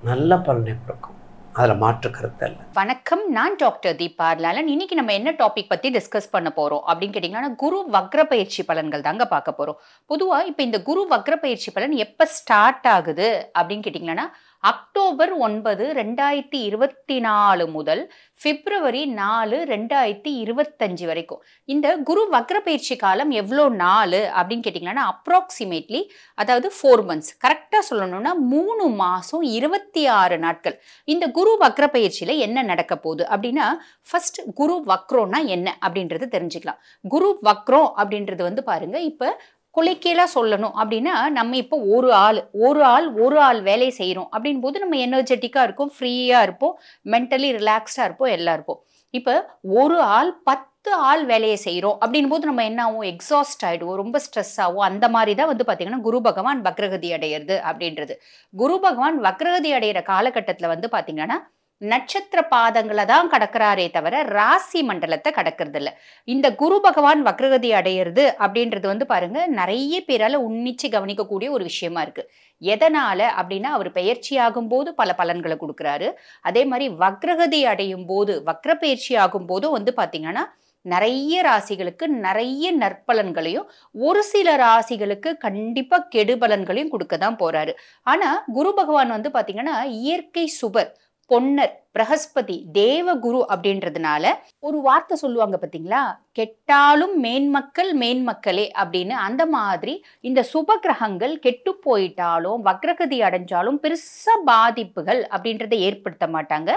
S2: நல்ல பலனை கொடுக்கும். அதில் மாற்று கருத்து அல்ல.
S3: வணக்கம், நான் டாக்டர் தீபா லாலன். இன்னைக்கு நம்ம என்ன டாபிக் பத்தி டிஸ்கஸ் பண்ண போறோம் அப்படின்னு கேட்டீங்கன்னா, குரு வக்ர பயிற்சி பலன்கள் தாங்க பார்க்க போறோம். பொதுவா இப்ப இந்த குரு வக்ர பயிற்சி பலன் எப்ப ஸ்டார்ட் ஆகுது அப்படின்னு கேட்டீங்கன்னா, அக்டோபர் 9, 2024 முதல் பிப்ரவரி 4, 2025 வரைக்கும். இந்த குரு வக்ர பயிற்சி காலம் எவ்வளோ நாள் அப்படின்னு கேட்டிங்கன்னா, அப்ராக்சிமேட்லி அதாவது 4 months, கரெக்டாக சொல்லணும்னா 3 மாதம் 26 நாட்கள். இந்த குரு வக்ர பயிற்சியில் என்ன நடக்க போகுது அப்படின்னா, ஃபர்ஸ்ட் குரு வக்ரோன்னா என்ன அப்படின்றது தெரிஞ்சுக்கலாம். குரு வக்ரம் அப்படின்றது வந்து பாருங்க, இப்போ குலைக்கீழா சொல்லணும் அப்படின்னா, நம்ம இப்போ ஒரு ஆள் வேலை செய்யறோம் அப்படின் போது நம்ம எனர்ஜெட்டிக்கா இருக்கும், ஃப்ரீயா இருப்போம், மென்டலி ரிலாக்ஸ்டா இருப்போம், எல்லாம் இருப்போம். இப்போ ஒரு ஆள் 10 ஆள் வேலையை செய்யறோம் அப்படின் போது நம்ம என்ன ஆகும், எக்ஸாஸ்ட் ஆயிடுவோம், ரொம்ப ஸ்ட்ரெஸ் ஆகும். அந்த மாதிரி தான் வந்து பாத்தீங்கன்னா குரு பகவான் வக்ரகதி அடையிறது அப்படின்றது. குரு பகவான் வக்ரகதி அடையிற காலகட்டத்துல வந்து பாத்தீங்கன்னா நட்சத்திர பாதங்களை தான் கடக்கிறாரே தவிர ராசி மண்டலத்தை கடக்கிறது இல்லை. இந்த குரு பகவான் வக்ரகதி அடையிறது அப்படின்றது வந்து பாருங்க, நிறைய பேரால உன்னிச்சு கவனிக்கக்கூடிய ஒரு விஷயமா இருக்கு. எதனால அப்படின்னா, அவர் பெயர்ச்சி ஆகும் போது பல பலன்களை கொடுக்குறாரு. அதே மாதிரி வக்ரகதி அடையும் போது, வக்ர பயிற்சி ஆகும் போதும் வந்து பாத்தீங்கன்னா நிறைய ராசிகளுக்கு நிறைய நற்பலன்களையும், ஒரு சில ராசிகளுக்கு கண்டிப்பா கெடுபலன்களையும் கொடுக்க தான் போறாரு. ஆனா குரு பகவான் வந்து பாத்தீங்கன்னா இயற்கை சுபர், பொன்னர், பிரகஸ்பதி, தேவகுரு அப்படின்றதுனால ஒரு வார்த்தை சொல்லுவாங்க பாத்தீங்களா, கெட்டாலும் மேன்மக்களே அப்படின்னு. அந்த மாதிரி இந்த சுப கிரகங்கள் கெட்டு போயிட்டாலும் வக்ரகதி அடைஞ்சாலும் பெருசா பாதிப்புகள் அப்படின்றத ஏற்படுத்த மாட்டாங்க.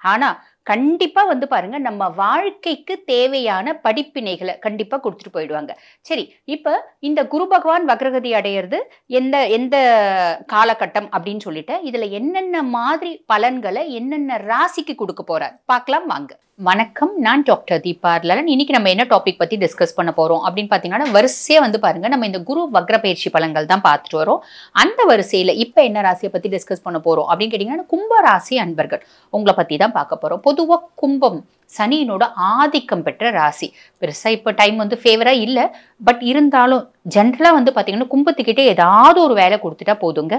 S3: ஆனா கண்டிப்பா வந்து பாருங்க, நம்ம வாழ்க்கைக்கு தேவையான படிப்பினைகளை கண்டிப்பா கொடுத்துட்டு போயிடுவாங்க. சரி, இப்ப இந்த குரு பகவான் வக்ரகதி அடையிறது எந்த காலகட்டம் அப்படின்னு சொல்லிட்டு, இதுல என்னென்ன மாதிரி பலன்களை என்னென்ன ராசிக்கு கொடுக்க போறார் பார்க்கலாம் வாங்க. வணக்கம், நான் டாக்டர் தீபா லாலன். இன்னைக்கு நம்ம என்ன டாபிக் பத்தி டிஸ்கஸ் பண்ண போறோம் அப்படின்னு பாத்தீங்கன்னா, வரிசையா வந்து பாருங்க நம்ம இந்த குரு வக்ர பயிற்சி பலன்கள் தான் பார்த்துட்டு வரோம். அந்த வரிசையில இப்ப என்ன ராசியை பத்தி டிஸ்கஸ் பண்ண போறோம் அப்படின்னு கேட்டீங்கன்னா, கும்ப ராசி அன்பர்கள் உங்களை பத்தி தான் பார்க்க போறோம். பொதுவா கும்பம் சனியினோட ஆதிக்கம் பெற்ற ராசி. பெருசா இப்ப டைம் வந்து ஃபேவரா இல்ல, பட் இருந்தாலும் ஜென்ரலா வந்து பாத்தீங்கன்னா கும்பத்துக்கிட்டே ஏதாவது ஒரு வேலை கொடுத்துட்டா போதுங்க,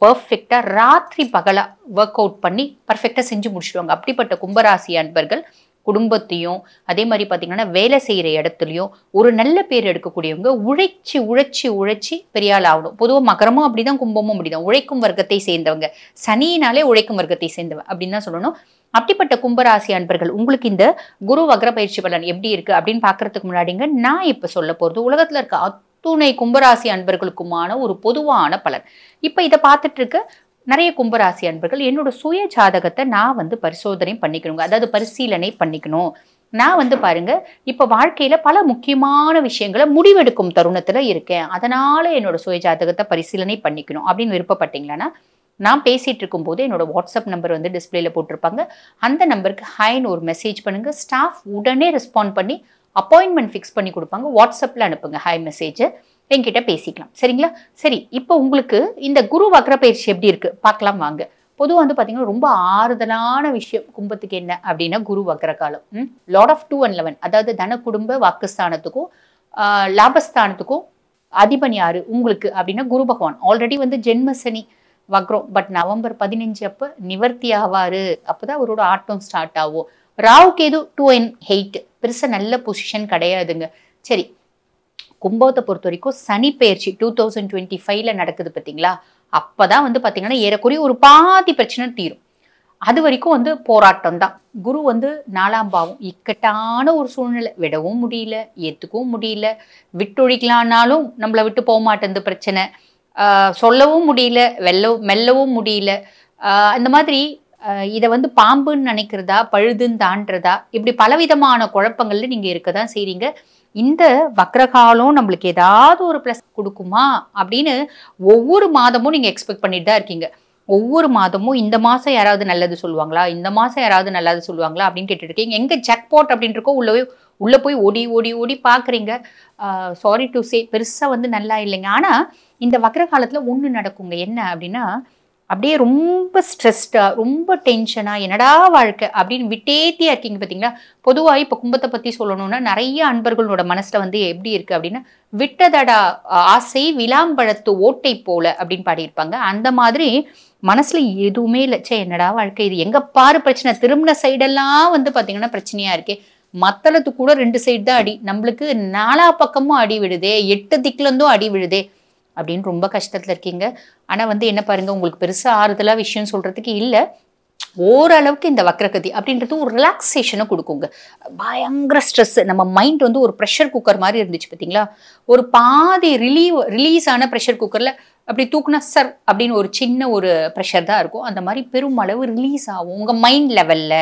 S3: பர்ஃபெக்டா ராத்திரி பகலா ஒர்க் அவுட் பண்ணி பர்ஃபெக்டா செஞ்சு முடிச்சிடுவாங்க. அப்படிப்பட்ட கும்பராசி அன்பர்கள் குடும்பத்தையும் அதே மாதிரி பாத்தீங்கன்னா வேலை செய்யற இடத்துலயும் ஒரு நல்ல பேர் எடுக்கக்கூடியவங்க. உழைச்சி உழைச்சி உழைச்சி பெரிய ஆள் ஆகணும். பொதுவாக மகரமும் அப்படிதான், கும்பமும் அப்படிதான், உழைக்கும் வர்க்கத்தை சேர்ந்தவங்க. சனியினாலே உழைக்கும் வர்க்கத்தை சேர்ந்தவங்க அப்படின்னு தான் சொல்லணும். அப்படிப்பட்ட கும்பராசி அன்பர்கள் உங்களுக்கு இந்த குரு வக்ர பயிற்சி பலன் எப்படி இருக்கு அப்படின்னு பாக்குறதுக்கு முன்னாடிங்க நான் இப்ப சொல்ல போறது உலகத்துல இருக்க அத்துணை கும்பராசி அன்பர்களுக்குமான ஒரு பொதுவான பலன். இப்ப இதை பார்த்துட்டு இருக்க நிறைய கும்பராசி அன்பர்கள் என்னோட சுய ஜாதகத்தை நான் வந்து பரிசோதனை பண்ணிக்கணுங்க, அதாவது பரிசீலனை பண்ணிக்கணும். நான் வந்து பாருங்க இப்ப வாழ்க்கையில பல முக்கியமான விஷயங்களை முடிவெடுக்கும் தருணத்துல இருக்கேன், அதனால என்னோட சுய ஜாதகத்தை பரிசீலனை பண்ணிக்கணும் அப்படின்னு விருப்பப்பட்டீங்களா, நான் பேசிட்டு இருக்கும் போது என்னோட வாட்ஸ்அப் நம்பர் வந்து டிஸ்பிளேல போட்டிருப்பாங்க. அந்த நம்பருக்கு ஹைன்னு ஒரு மெசேஜ் பண்ணுங்க. ஸ்டாஃப் உடனே ரெஸ்பாண்ட் பண்ணி அப்பாயின்மெண்ட் ஃபிக்ஸ் பண்ணி கொடுப்பாங்க. வாட்ஸ்அப்ல அனுப்புங்க ஹை மெசேஜ், என்கிட்ட பேசிக்கலாம். சரிங்களா? சரி, இப்போ உங்களுக்கு இந்த குரு வக்ர பயிற்சி எப்படி இருக்கு பார்க்கலாம் வாங்க. பொதுவாக வந்து பார்த்தீங்கன்னா ரொம்ப ஆறுதலான விஷயம் கும்பத்துக்கு என்ன அப்படின்னா குரு வக்ர காலம். லார்ட் ஆஃப் 2 and 11, அதாவது தன குடும்ப வாக்குஸ்தானத்துக்கும் லாபஸ்தானத்துக்கும் அதிபன் யாரு உங்களுக்கு அப்படின்னா குரு பகவான். ஆல்ரெடி வந்து ஜென்மசனி வக்ரம், பட் நவம்பர் 15 அப்ப நிவர்த்தி ஆவாரு. அப்பதான் அவரோட ஆட்டம் ஸ்டார்ட் ஆகும். ராகு கேது 2 and 8 பெருசா நல்ல பொசிஷன் கிடையாதுங்க. சரி, கும்பத்தை பொறுத்த வரைக்கும் சனி பயிற்சி 2025ல நடக்குது பார்த்தீங்களா, அப்பதான் வந்து பார்த்தீங்கன்னா ஏறக்குறைய ஒரு பாதி பிரச்சனை தீரும். அது வரைக்கும் வந்து போராட்டம் தான். குரு வந்து 4ஆம் பாவம், இக்கட்டான ஒரு சூழ்நிலை, விடவும் முடியல ஏத்துக்கவும் முடியல, விட்டொழிக்கலான்னாலும் நம்மளை விட்டு போக மாட்டேங்குது பிரச்சனை, சொல்லவும் முடியல, மெல்லவும் முடியல. இந்த மாதிரி இதை வந்து பாம்புன்னு நினைக்கிறதா பழுதுன்னு தாண்டதா, இப்படி பலவிதமான குழப்பங்கள்ல நீங்க இருக்கதான் செய்றீங்க. இந்த வக்ரகாலம் நம்மளுக்கு ஏதாவது ஒரு பிளஸ் கொடுக்குமா அப்படின்னு ஒவ்வொரு மாதமும் நீங்க எக்ஸ்பெக்ட் பண்ணிட்டு தான் இருக்கீங்க. ஒவ்வொரு மாதமும் இந்த மாசம் யாராவது நல்லது சொல்லுவாங்களா, இந்த மாசம் யாராவது நல்லது சொல்லுவாங்களா அப்படின்னு கேட்டுட்டு இருக்கீங்க. எங்க ஜாக்பாட் அப்படின்னு இருக்கோ உள்ள போய் ஓடி ஓடி ஓடி பாக்குறீங்க. சாரி டு சே பெருசா வந்து நல்லா இல்லைங்க. ஆனா இந்த வக்ர காலத்துல ஒண்ணு நடக்குங்க. என்ன அப்படின்னா அப்படியே ரொம்ப ஸ்ட்ரெஸ்டா ரொம்ப டென்ஷனா என்னடா வாழ்க்கை அப்படின்னு விட்டேத்தியா இருக்கீங்க பார்த்தீங்களா. பொதுவாக இப்போ கும்பத்தை பத்தி சொல்லணும்னா நிறைய அன்பர்களோட மனசுல வந்து எப்படி இருக்கு அப்படின்னா விட்டதடா ஆசை விளாம்பழத்து ஓட்டை போல அப்படின்னு பாடியிருப்பாங்க. அந்த மாதிரி மனசுல எதுவுமே இல்லை, சே என்னடா வாழ்க்கை இது, எங்க பாரு பிரச்சனை, திரும்பின சைடெல்லாம் வந்து பாத்தீங்கன்னா பிரச்சனையா இருக்கே, மத்தளத்து கூட 2 சைடு தான் அடி, நம்மளுக்கு 4 பக்கமும் அடி விழுதே, 8 திக்குல இருந்தும் அடி விழுதே அப்படின்னு ரொம்ப கஷ்டத்துல இருக்கீங்க. ஆனா வந்து என்ன பாருங்க, உங்களுக்கு பெருசா ஆறுதலா விஷயம் சொல்றதுக்கு இல்ல, ஓரளவுக்கு இந்த வக்ரகதி அப்படின்றது ஒரு ரிலாக்ஸேஷனை கொடுக்குங்க. பயங்கர ஸ்ட்ரெஸ், நம்ம மைண்ட் வந்து ஒரு ப்ரெஷர் குக்கர் மாதிரி இருந்துச்சு பார்த்தீங்களா, ஒரு பாதி ரிலீஸ் ஆன ப்ரெஷர் குக்கர்ல அப்படி தூக்குனா சர் அப்படின்னு ஒரு சின்ன ஒரு ப்ரெஷர் தான் இருக்கும், அந்த மாதிரி பெருமளவு ரிலீஸ் ஆகும் உங்க மைண்ட் லெவல்ல.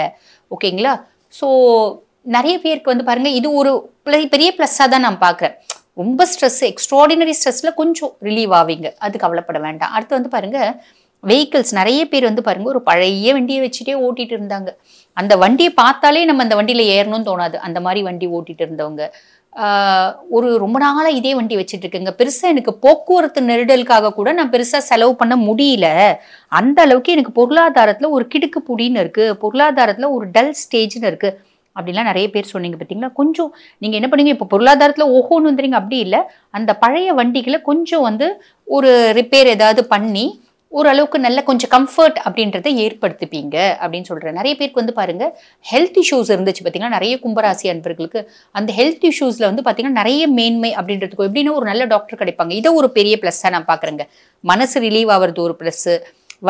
S3: ஓகேங்களா? ஸோ நிறைய பேருக்கு வந்து பாருங்க இது ஒரு பெரிய ப்ளஸ்ஸாக தான் நான் பார்க்குறேன். ரொம்ப ஸ்ட்ரெஸ், எக்ஸ்ட்ராடினரி ஸ்ட்ரெஸ்ல கொஞ்சம் ரிலீவ் ஆவீங்க, அது கவலைப்பட வேண்டாம். அடுத்து வந்து பாருங்க வெஹிக்கிள்ஸ், நிறைய பேர் வந்து பாருங்க ஒரு பழைய வண்டியை வச்சுட்டே ஓட்டிட்டு இருந்தாங்க. அந்த வண்டியை பார்த்தாலே நம்ம அந்த வண்டியில ஏறணும்னு தோணாது, அந்த மாதிரி வண்டி ஓட்டிட்டு இருந்தவங்க. ஒரு ரொம்ப நாளா இதே வண்டி வச்சுட்டு இருக்குங்க, பெருசா எனக்கு போக்குவரத்து நெருடலுக்காக கூட நான் பெருசா செலவு பண்ண முடியல, அந்த அளவுக்கு எனக்கு பொருளாதாரத்துல ஒரு கிடுக்கு புடின்னு இருக்கு, பொருளாதாரத்துல ஒரு டல் ஸ்டேஜ்னு இருக்கு அப்படிலாம் நிறைய பேர் சொன்னீங்க பார்த்தீங்களா. கொஞ்சம் நீங்க என்ன பண்ணீங்க, இப்போ பொருளாதாரத்துல ஓஹோன்னு வந்துறீங்க அப்படி இல்லை, அந்த பழைய வண்டிகளை கொஞ்சம் வந்து ஒரு ரிப்பேர் ஏதாவது பண்ணி ஓரளவுக்கு நல்ல கொஞ்சம் கம்ஃபர்ட் அப்படின்றத ஏற்படுத்திப்பீங்க அப்படின்னு சொல்றேன். நிறைய பேருக்கு வந்து பாருங்க ஹெல்த் இஷ்யூஸ் இருந்துச்சு பார்த்தீங்கன்னா, நிறைய கும்பராசி அன்பர்களுக்கு அந்த ஹெல்த் இஷ்யூஸ்ல வந்து பார்த்தீங்கன்னா நிறைய மேன்மை அப்படின்றதுக்கு எப்படின்னா ஒரு நல்ல டாக்டர் கிடைப்பாங்க, இதை ஒரு பெரிய ப்ளஸ்ஸாக நான் பார்க்குறேங்க. மனசு ரிலீவ் ஆகிறது ஒரு ப்ளஸ்,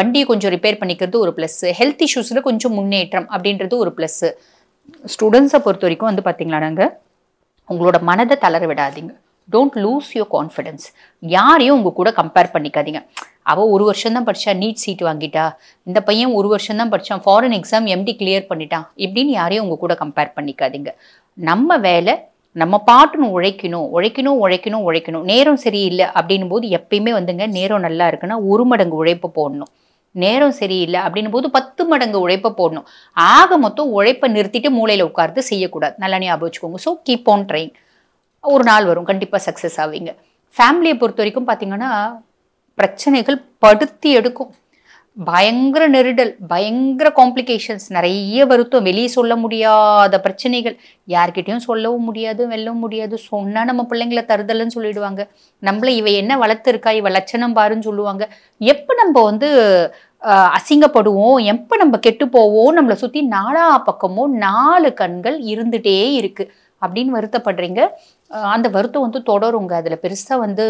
S3: வண்டியை கொஞ்சம் ரிப்பேர் பண்ணிக்கிறது ஒரு ப்ளஸ், ஹெல்த் இஷ்யூஸ்ல கொஞ்சம் முன்னேற்றம் அப்படின்றது ஒரு ப்ளஸ். ஸ்டூடெண்ட்ஸை பொறுத்த வரைக்கும் வந்து பார்த்தீங்களா, நாங்கள் உங்களோட மனதை தளர விடாதீங்க, டோன்ட் லூஸ் யுவர் கான்ஃபிடென்ஸ். யாரையும் உங்க கூட கம்பேர் பண்ணிக்காதீங்க. அவள் 1 வருஷம் தான் படித்தா நீட் சீட் வாங்கிட்டா, இந்த பையன் 1 வருஷம் தான் படித்தான் ஃபாரின் எக்ஸாம் எம்டி கிளியர் பண்ணிட்டான் இப்படின்னு யாரையும் உங்க கூட கம்பேர் பண்ணிக்காதீங்க. நம்ம வேலை நம்ம பாட்டுன்னு உழைக்கணும் உழைக்கணும் உழைக்கணும் உழைக்கணும். நேரம் சரியில்லை அப்படின்னும் போது எப்பயுமே வந்துங்க, நேரம் நல்லா இருக்குன்னா 1 மடங்கு உழைப்பு போடணும், நேரம் சரியில்லை அப்படின்னும் போது 10 மடங்கு உழைப்பை போடணும். ஆக மொத்தம் உழைப்பை நிறுத்திட்டு மூளையில உட்கார்ந்து செய்யக்கூடாது, நல்லா ஞாபகம் வச்சுக்கோங்க. ஸோ கீப் ஆன் ட்ரைங், ஒரு நாள் வரும் கண்டிப்பாக சக்ஸஸ் ஆவீங்க. ஃபேமிலியை பொறுத்த வரைக்கும் பார்த்தீங்கன்னா பிரச்சனைகள் படுத்தி எடுக்கும். பயங்கர நெருடல், பயங்கர காம்ப்ளிகேஷன்ஸ், நிறைய வருத்தம், வெளியே சொல்ல முடியாத பிரச்சனைகள், யார்கிட்டயும் சொல்லவும் முடியாது, வெல்லவும் முடியாது. சொன்னா நம்ம பிள்ளைங்களை தருதல்னு சொல்லிடுவாங்க. நம்மள இவ என்ன வளர்த்துருக்கா, இவ லட்சணம் பாருன்னு சொல்லுவாங்க. எப்ப நம்ம வந்து அசிங்கப்படுவோம், எப்ப நம்ம கெட்டு போவோம், நம்மளை சுத்தி நாலா பக்கமும் 4 கண்கள் இருந்துட்டே இருக்கு அப்படின்னு வருத்தப்படுறீங்க. அந்த வருத்தம் வந்து தொடருங்க. அதுல பெருசா வந்து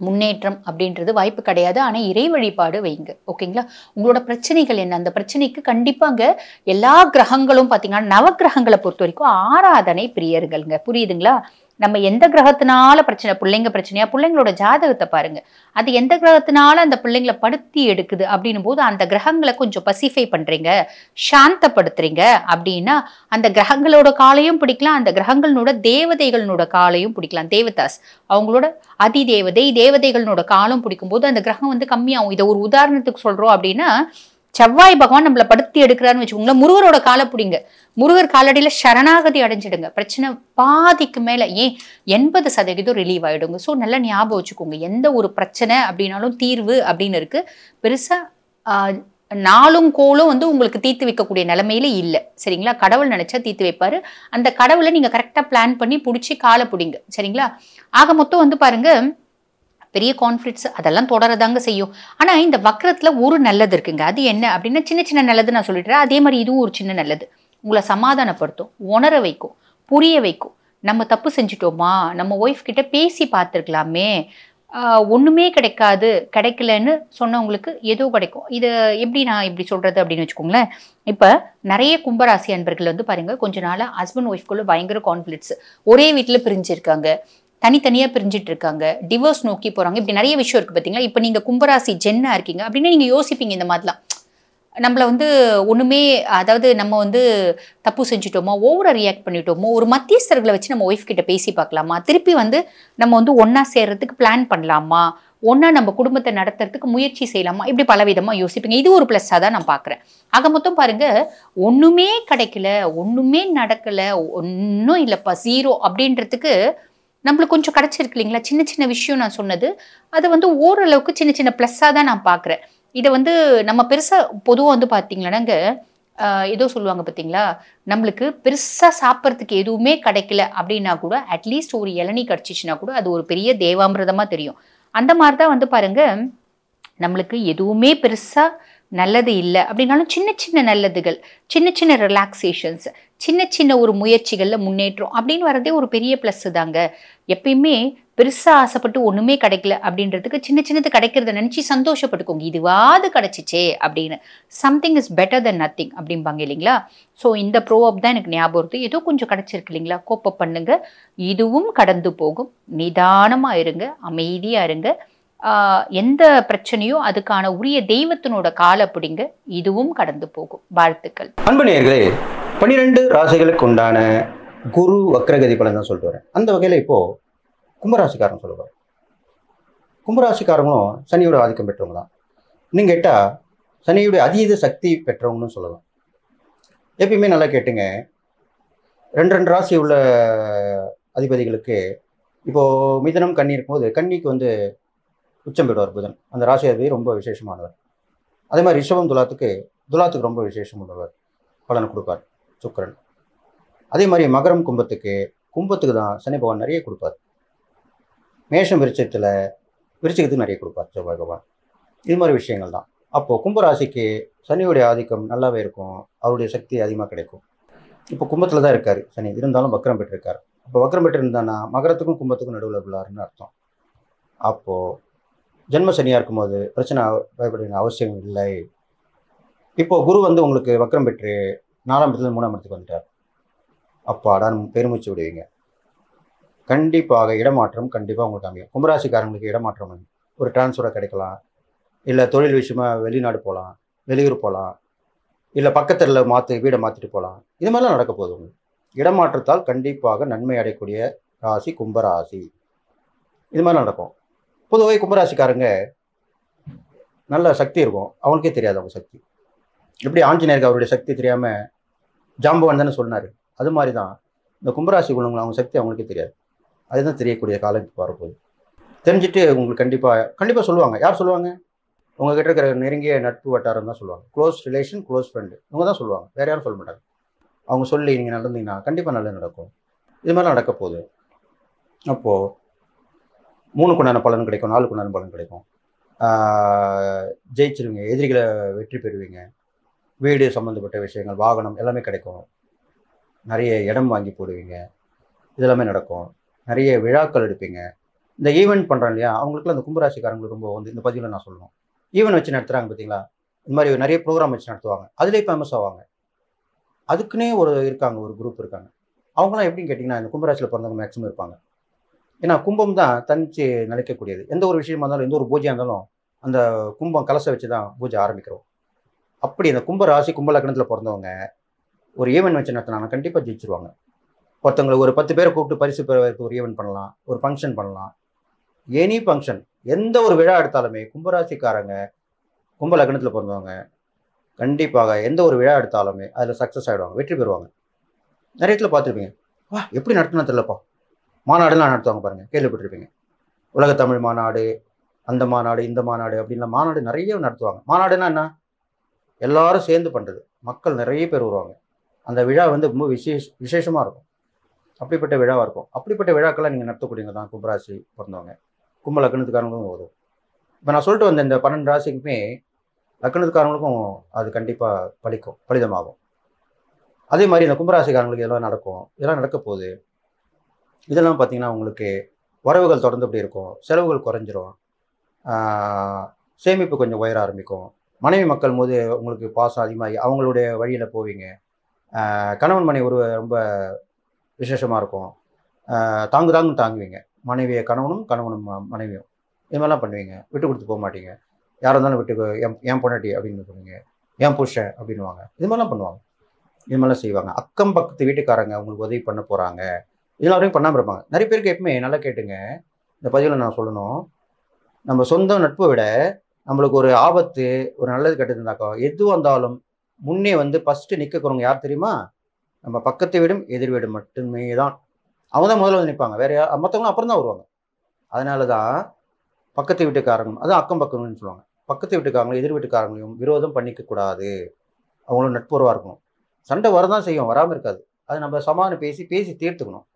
S3: முன்னேற்றம் அப்படின்றது வாய்ப்பு கிடையாது. ஆனா இறை வழிபாடு வைங்க. ஓகேங்களா? உங்களோட பிரச்சனைகள் என்ன, அந்த பிரச்சனைக்கு கண்டிப்பாங்க எல்லா கிரகங்களும் பாத்தீங்கன்னா, நவகிரகங்களை பொறுத்த வரைக்கும் ஆராதனை பிரியர்கள்ங்க. புரியுதுங்களா? நம்ம எந்த கிரகத்தினால பிரச்சனை, பிள்ளைங்க பிரச்சனையா, பிள்ளைங்களோட ஜாதகத்தை பாருங்க. அது எந்த கிரகத்தினால அந்த பிள்ளைங்களை படுத்தி எடுக்குது அப்படின்னும் போது அந்த கிரகங்களை கொஞ்சம் பசிஃபை பண்றீங்க, சாந்தப்படுத்துறீங்க அப்படின்னா அந்த கிரகங்களோட காலையும் பிடிக்கலாம், அந்த கிரகங்களோட தேவதைகளோட காலையும் பிடிக்கலாம். தேவதாஸ் அவங்களோட தேவதைகளோட காலம் பிடிக்கும் போது அந்த கிரகம் வந்து கம்மியாகும். இதை ஒரு உதாரணத்துக்கு சொல்றோம் அப்படின்னா, செவ்வாய் பகவான் நம்மளை படுத்தி எடுக்கிறாருன்னு வச்சுக்கோங்களேன், முருகரோட காலை பிடிங்க, முருகர் காலடியில சரணாகதி அடைஞ்சிடுங்க, பிரச்சனை பாதிக்கு மேல ஏன் 80% ரிலீவ் ஆயிடுங்க. ஸோ நல்லா ஞாபகம் வச்சுக்கோங்க, எந்த ஒரு பிரச்சனை அப்படின்னாலும் தீர்வு அப்படின்னு இருக்கு. பெருசா நாளும் கோளும் வந்து உங்களுக்கு தீர்த்து வைக்கக்கூடிய நிலைமையில இல்லை. சரிங்களா? கடவுள் நினைச்சா தீர்த்து வைப்பாரு. அந்த கடவுளை நீங்க கரெக்டா பிளான் பண்ணி பிடிச்சி காலை பிடிங்க. சரிங்களா? ஆக மொத்தம் வந்து பாருங்க, பெரிய கான்ஃப்ளிக்ட்ஸ் அதெல்லாம் தொடரதாங்க செய்யும். ஆனா இந்த வக்ரத்துல ஒரு நல்லது இருக்குங்க. அது என்ன அப்படின்னா, சின்ன சின்ன நல்லது நான் சொல்லிடுறேன். அதே மாதிரி இதுவும் ஒரு சின்ன நல்லது. உங்களை சமாதானப்படுத்தும், உணர வைக்கும், புரிய வைக்கும். நம்ம தப்பு செஞ்சுட்டோமா, நம்ம ஒய்ஃப் கிட்ட பேசி பார்த்துருக்கலாமே, ஒண்ணுமே கிடைக்காது, கிடைக்கலன்னு சொன்னவங்களுக்கு ஏதோ கிடைக்கும். இது எப்படி நான் இப்படி சொல்றது அப்படின்னு வச்சுக்கோங்களேன். இப்ப நிறைய கும்பராசி அன்பர்கள் வந்து பாருங்க, கொஞ்ச நாளா ஹஸ்பண்ட் ஒய்ஃப்குள்ள பயங்கர கான்ஃப்ளிக்ட்ஸ், ஒரே வீட்டுல பிரிஞ்சிருக்காங்க, தனித்தனியா பிரிஞ்சிட்டு இருக்காங்க, டிவோர்ஸ் நோக்கி போறாங்க. இப்படி நிறைய விஷயம் இருக்கு பாத்தீங்களா? இப்ப நீங்க கும்பராசி ஜென்னா இருக்கீங்க அப்படின்னா நீங்க யோசிப்பீங்க இந்த மாதிரிலாம், நம்மள வந்து ஒண்ணுமே, அதாவது நம்ம வந்து தப்பு செஞ்சுட்டோமோ, ஓவரா ரியாக்ட் பண்ணிட்டோமோ, ஒரு மத்தியஸ்தர்களை வச்சு நம்ம ஒய்ஃப் கிட்ட பேசி பார்க்கலாமா, திருப்பி வந்து நம்ம வந்து ஒன்னா சேர்றதுக்கு பிளான் பண்ணலாமா, ஒன்னா நம்ம குடும்பத்தை நடத்துறதுக்கு முயற்சி செய்யலாமா, இப்படி பலவிதமா யோசிப்பீங்க. இது ஒரு பிளஸ்ஸா தான் நான் பாக்குறேன். ஆக மொத்தம் பாருங்க, ஒண்ணுமே கிடைக்கல, ஒண்ணுமே நடக்கல, ஒன்னும் இல்லப்பா, 0 அப்படின்றதுக்கு நம்மளுக்கு கொஞ்சம் கிடைச்சிருக்கு இல்லைங்களா? சின்ன சின்ன விஷயம் நான் சொன்னது, அது வந்து ஓரளவுக்கு சின்ன சின்ன பிளஸ்ஸா தான் நான் பாக்குறேன். இதை வந்து நம்ம பெருசா பொதுவாக வந்து பார்த்தீங்கன்னாங்க, ஏதோ சொல்லுவாங்க பார்த்தீங்களா, நம்மளுக்கு பெருசா சாப்பிட்றதுக்கு எதுவுமே கிடைக்கல அப்படின்னா கூட அட்லீஸ்ட் ஒரு இளநீ கிடைச்சிச்சுன்னா கூட அது ஒரு பெரிய தேவாமிர்தமா தெரியும். அந்த மாதிரி தான் வந்து பாருங்க, நம்மளுக்கு எதுவுமே பெருசா நல்லது இல்லை அப்படின்னாலும் சின்ன சின்ன நல்லதுகள், சின்ன சின்ன ரிலாக்ஸேஷன்ஸ், சின்ன சின்ன ஒரு முயற்சிகள்ல முன்னேற்றம் அப்படின்னு வரதே ஒரு பெரிய பிளஸ் தாங்க. எப்பயுமே பெருசா ஆசைப்பட்டு ஒண்ணுமே கிடைக்கல அப்படின்றதுக்கு சின்ன சின்னது கிடைக்கிறத நினைச்சு சந்தோஷப்பட்டுக்கோங்க. இதுவாது கிடைச்சிச்சே அப்படின்னு. Something is better then nothing அப்படிம்பாங்க இல்லைங்களா? ஸோ இந்த ப்ரோஅப் தான் எனக்கு ஞாபகம் வருது. ஏதோ கொஞ்சம் கிடைச்சிருக்கு இல்லைங்களா? கோப்ப பண்ணுங்க, இதுவும் கடந்து போகும். நிதானமா இருங்க, அமைதியா இருங்க. எந்த பிரச்சனையோ அதுக்கான உரிய தெய்வத்தினோட காலை பிடிங்க, இதுவும் கடந்து போகும். வாழ்த்துக்கள்.
S4: அன்பு நேயர்களே, 12 ராசிகளுக்கு உண்டான குரு வக்ரகதி பலன் தான் சொல்லிட்டு வரேன். அந்த வகையில் இப்போ கும்பராசிக்காரன் சொல்லுவார். கும்பராசிக்காரங்களும் சனியோட ஆதிக்கம் பெற்றவங்க தான். இன்னும் கேட்டால் சனியுடைய அதீத சக்தி பெற்றவங்கன்னு சொல்லலாம். எப்பயுமே நல்லா கேட்டுங்க, 2 ராசி உள்ள அதிபதிகளுக்கு இப்போது மிதனம் கன்னி இருக்கும்போது கன்னிக்கு வந்து உச்சம் பெறுவார் புதன். அந்த ராசி அதிபதி ரொம்ப விசேஷமானவர். அதே மாதிரி ரிஷபம் துலாத்துக்கு ரொம்ப விசேஷம் உள்ளவர், பலன் கொடுப்பார் சுக்கிரன். அதே மாதிரி மகரம் கும்பத்துக்கு தான் சனி பகவான் நிறைய கொடுப்பார். மேஷம் விருச்சிகத்துக்கு நிறைய கொடுப்பார் செவ்வாய் பகவான். இது மாதிரி விஷயங்கள் தான். அப்போது கும்பராசிக்கு சனியுடைய ஆதிக்கம் நல்லாவே இருக்கும், அவருடைய சக்தி அதிகமாக கிடைக்கும். இப்போ கும்பத்தில் தான் இருக்கார் சனி, இருந்தாலும் வக்ரம் பெற்றிருக்கார். இப்போ வக்ரம் பெற்றிருந்தான்னா மகரத்துக்கும் கும்பத்துக்கும் நடுவில் உள்ளாருன்னு அர்த்தம். அப்போது ஜென்ம சனியாக இருக்கும்போது பிரச்சனை பயப்பட அவசியம் இல்லை. இப்போ குரு வந்து உங்களுக்கு வக்ரம் பெற்று 4ஆம் இடத்துல 3ஆம் இடத்துக்கு வந்துட்டார். அப்போ அடான் பெருமூச்சு விடுவீங்க. கண்டிப்பாக இடமாற்றம் கண்டிப்பாக உங்களுக்கு அமையும். கும்பராசிக்காரங்களுக்கு இடமாற்றம் ஒரு டிரான்ஸ்ஃபராக கிடைக்கலாம், இல்லை தொழில் விஷயமா வெளிநாடு போகலாம், வெளியூர் போகலாம், இல்லை பக்கத்தில் வீடை மாற்றிட்டு போகலாம். இது மாதிரிலாம் நடக்க போகுது. உங்களுக்கு இடமாற்றத்தால் கண்டிப்பாக நன்மை அடையக்கூடிய ராசி கும்பராசி. இது மாதிரி நடக்கும். பொதுவாக கும்பராசிக்காரங்க நல்ல சக்தி இருக்கும், அவங்களுக்கே தெரியாது அவங்க சக்தி. எப்படி ஆஞ்சநேயருக்கு அவருடைய சக்தி தெரியாமல் ஜாம்பவான் தானே சொன்னார், அது மாதிரி தான் இந்த கும்பராசி குணங்கள் அவங்க சக்தி அவங்களுக்கே தெரியாது. அதுதான் தெரியக்கூடிய காலம் இப்போ வரப்போகுது. தெரிஞ்சுட்டு உங்களுக்கு கண்டிப்பாக சொல்லுவாங்க. யார் சொல்லுவாங்க? உங்ககிட்ட இருக்கிற நெருங்கிய நட்பு வட்டாரம் தான் சொல்லுவாங்க. க்ளோஸ் ரிலேஷன், க்ளோஸ் ஃப்ரெண்டு, இவங்க தான் சொல்லுவாங்க, வேற யாரும் சொல்ல மாட்டாங்க. அவங்க சொல்லி நீங்கள் நடந்தீங்கன்னா கண்டிப்பாக நல்லது நடக்கும். இது மாதிரிலாம் நடக்க போகுது. அப்போது 3க்கு உண்டான பலன் கிடைக்கும், 4க்கு உண்டான பலன் கிடைக்கும். ஜெயிச்சிருவீங்க, எதிரிகளை வெற்றி பெறுவீங்க, வீடு சம்மந்தப்பட்ட விஷயங்கள், வாகனம் எல்லாமே கிடைக்கும், நிறைய இடம் வாங்கி போடுவீங்க, இதெல்லாமே நடக்கும். நிறைய விழாக்கள் எடுப்பீங்க. இந்த ஈவெண்ட் பண்ணுறோம் இல்லையா, அவங்களுக்குலாம் இந்த கும்பராசிக்காரங்களுக்கு ரொம்ப வந்து இந்த பதிவில் நான் சொல்லணும், ஈவெண்ட் வச்சு நடத்துகிறாங்க பார்த்தீங்களா, இந்த மாதிரி நிறைய ப்ரோக்ராம் வச்சு நடத்துவாங்க, அதுலேயே ஃபேமஸ் ஆவாங்க. அதுக்குன்னே இருக்காங்க, ஒரு குரூப் இருக்காங்க. அவங்களாம் எப்படின்னு கேட்டிங்கன்னா இந்த கும்பராசியில் பிறந்தவங்க மேக்ஸிமம் இருப்பாங்க. ஏன்னா கும்பம் தான் தனிச்சு நினைக்கக்கூடியது. எந்த ஒரு விஷயமா இருந்தாலும், எந்த ஒரு பூஜையாக இருந்தாலும் அந்த கும்பம் கலசை வச்சு தான் பூஜை ஆரம்பிக்கிறோம். அப்படி இந்த கும்ப ராசி கும்ப லக்னத்தில் பிறந்தவங்க ஒரு ஈவெண்ட் வச்சு நடத்தினாங்கன்னா கண்டிப்பாக ஜெயிச்சிருவாங்க. ஒருத்தவங்களை ஒரு 10 பேரை கூப்பிட்டு பரிசு பெறுவதற்கு ஒரு ஈவெண்ட் பண்ணலாம், ஒரு ஃபங்க்ஷன் பண்ணலாம். எனி ஃபங்க்ஷன், எந்த ஒரு விழா எடுத்தாலுமே கும்பராசிக்காரங்க கும்ப லக்னத்தில் பிறந்தவங்க கண்டிப்பாக எந்த ஒரு விழா எடுத்தாலுமே அதில் சக்ஸஸ் ஆகிடுவாங்க, வெற்றி பெறுவாங்க. நிறைய இடத்துல பார்த்துருப்பீங்க, வா எப்படி நடத்தினா தெரியலப்பா, மாநாடுலாம் நடத்துவாங்க பாருங்கள், கேள்விப்பட்டிருப்பீங்க. உலக தமிழ் மாநாடு, அந்த மாநாடு, இந்த மாநாடு அப்படின்லாம் மாநாடு நிறைய நடத்துவாங்க. மாநாடுன்னா என்ன, எல்லாரும் சேர்ந்து பண்ணுறது, மக்கள் நிறைய பேர் வருவாங்க. அந்த விழா வந்து ரொம்ப விசேஷமாக இருக்கும், அப்படிப்பட்ட விழாவாக இருக்கும். அப்படிப்பட்ட விழாக்கெல்லாம் நீங்கள் நடத்தக்கூடியவங்க தான் கும்பராசி பிறந்தவங்க. கும்ப லக்னத்துக்காரங்களும் வரும். இப்போ நான் சொல்லிட்டு வந்த இந்த 12 ராசிக்குமே லக்னத்துக்காரங்களுக்கும் அது கண்டிப்பாக பலிதமாகும். அதே மாதிரி இந்த கும்பராசிக்காரங்களுக்கு இதெல்லாம் நடக்கும், இதெல்லாம் நடக்க போகுது. இதெல்லாம் பார்த்தீங்கன்னா உங்களுக்கு வரவுகள் தொடர்ந்து அப்படி இருக்கும், செலவுகள் குறைஞ்சிரும், சேமிப்பு கொஞ்சம் உயர ஆரம்பிக்கும். மனைவி மக்கள் போது உங்களுக்கு பாசம் அதிகமாகி அவங்களுடைய வழியில் போவீங்க. கணவன் மனைவி ரொம்ப விசேஷமாக இருக்கும். தாங்குவீங்க, மனைவியை கணவனும் மனைவியும் இது மாதிரிலாம் பண்ணுவீங்க. விட்டு கொடுத்து போக மாட்டீங்க. யாராக இருந்தாலும் விட்டு என் பொண்டாட்டி அப்படின்னு பண்ணுவீங்க, என் புருஷன் அப்படின்வாங்க. இது மாதிரிலாம் பண்ணுவாங்க, இது மாதிரிலாம் செய்வாங்க. அக்கம் பக்கத்து வீட்டுக்காரங்க உங்களுக்கு உதவி பண்ண போகிறாங்க, இதெல்லாம் வரையும் பண்ணாமல் இருப்பாங்க. நிறைய பேருக்கு எப்பவுமே நல்லா கேட்டுங்க, இந்த பதிவில் நான் சொல்லணும், நம்ம சொந்த நட்பை விட நம்மளுக்கு ஒரு ஆபத்து, ஒரு நல்லது கெட்டதுனாக்கா எது வந்தாலும் முன்னே வந்து ஃபஸ்ட்டு நிற்கிறவங்க யார் தெரியுமா, நம்ம பக்கத்து வீடும் எதிர் வீடும் மட்டுமே தான். அவங்க தான் முதல்ல வந்து நிற்பாங்க, வேற மற்றவங்களும் அப்புறம் தான் வருவாங்க. அதனால தான் பக்கத்து வீட்டுக்காரங்க, அதான் அக்கம் பக்கம்னு சொல்லுவாங்க, பக்கத்து வீட்டுக்காரங்களும் எதிர் வீட்டுக்காரங்களையும் விரோதம் பண்ணிக்க கூடாது, அவங்களும் நட்புறவாக இருக்கணும். சண்டை வரதான் செய்யும், வராமல் இருக்காது. அது நம்ம சமாதானம் பேசி தீர்த்துக்கணும்.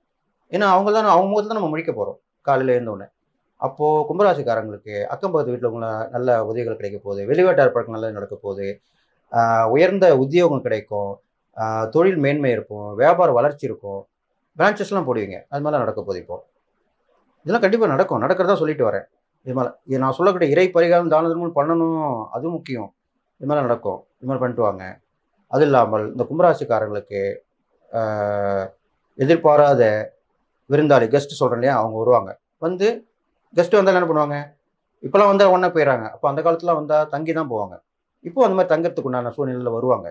S4: ஏன்னா அவங்க முகத்தில் தான் நம்ம முழிக்க போகிறோம் காலையில் எழுந்தோடனே. அப்போது கும்பராசிக்காரங்களுக்கு அக்கம் பக்கத்து வீட்டில் உங்களை நல்ல உதவிகள் கிடைக்க போகுது, வெளிநாட்டார் பழக்கம் நல்லது நடக்க போகுது, உயர்ந்த உத்தியோகம் கிடைக்கும், தொழில் மேன்மை இருக்கும், வியாபார வளர்ச்சி இருக்கும், பிரான்ச்சஸ்லாம் போடுவீங்க, அது மாதிரிலாம் நடக்க போகுது. இப்போது இதெல்லாம் கண்டிப்பாக நடக்கிறதா சொல்லிட்டு வரேன். இது மாதிரி நான் சொல்லக்கூடிய இறை பரிகாரம் தான தர்மம் பண்ணணும், அதுவும் முக்கியம். இது மாதிரி நடக்கும், இது மாதிரி பண்ணிட்டு வாங்க. அது இல்லாமல் இந்த கும்பராசிக்காரங்களுக்கு எதிர்பாராத விருந்தாளி கெஸ்ட் சொல்கிறேன் இல்லையா, அவங்க வருவாங்க. வந்து கெஸ்ட்டு வந்தால் என்ன பண்ணுவாங்க, இப்போலாம் வந்தால் ஒன்றா போயிடறாங்க. அப்போ அந்த காலத்தில் வந்தால் தங்கி தான் போவாங்க. இப்போ அந்த மாதிரி தங்கறதுக்கு உண்டான சூழ்நிலையில் வருவாங்க.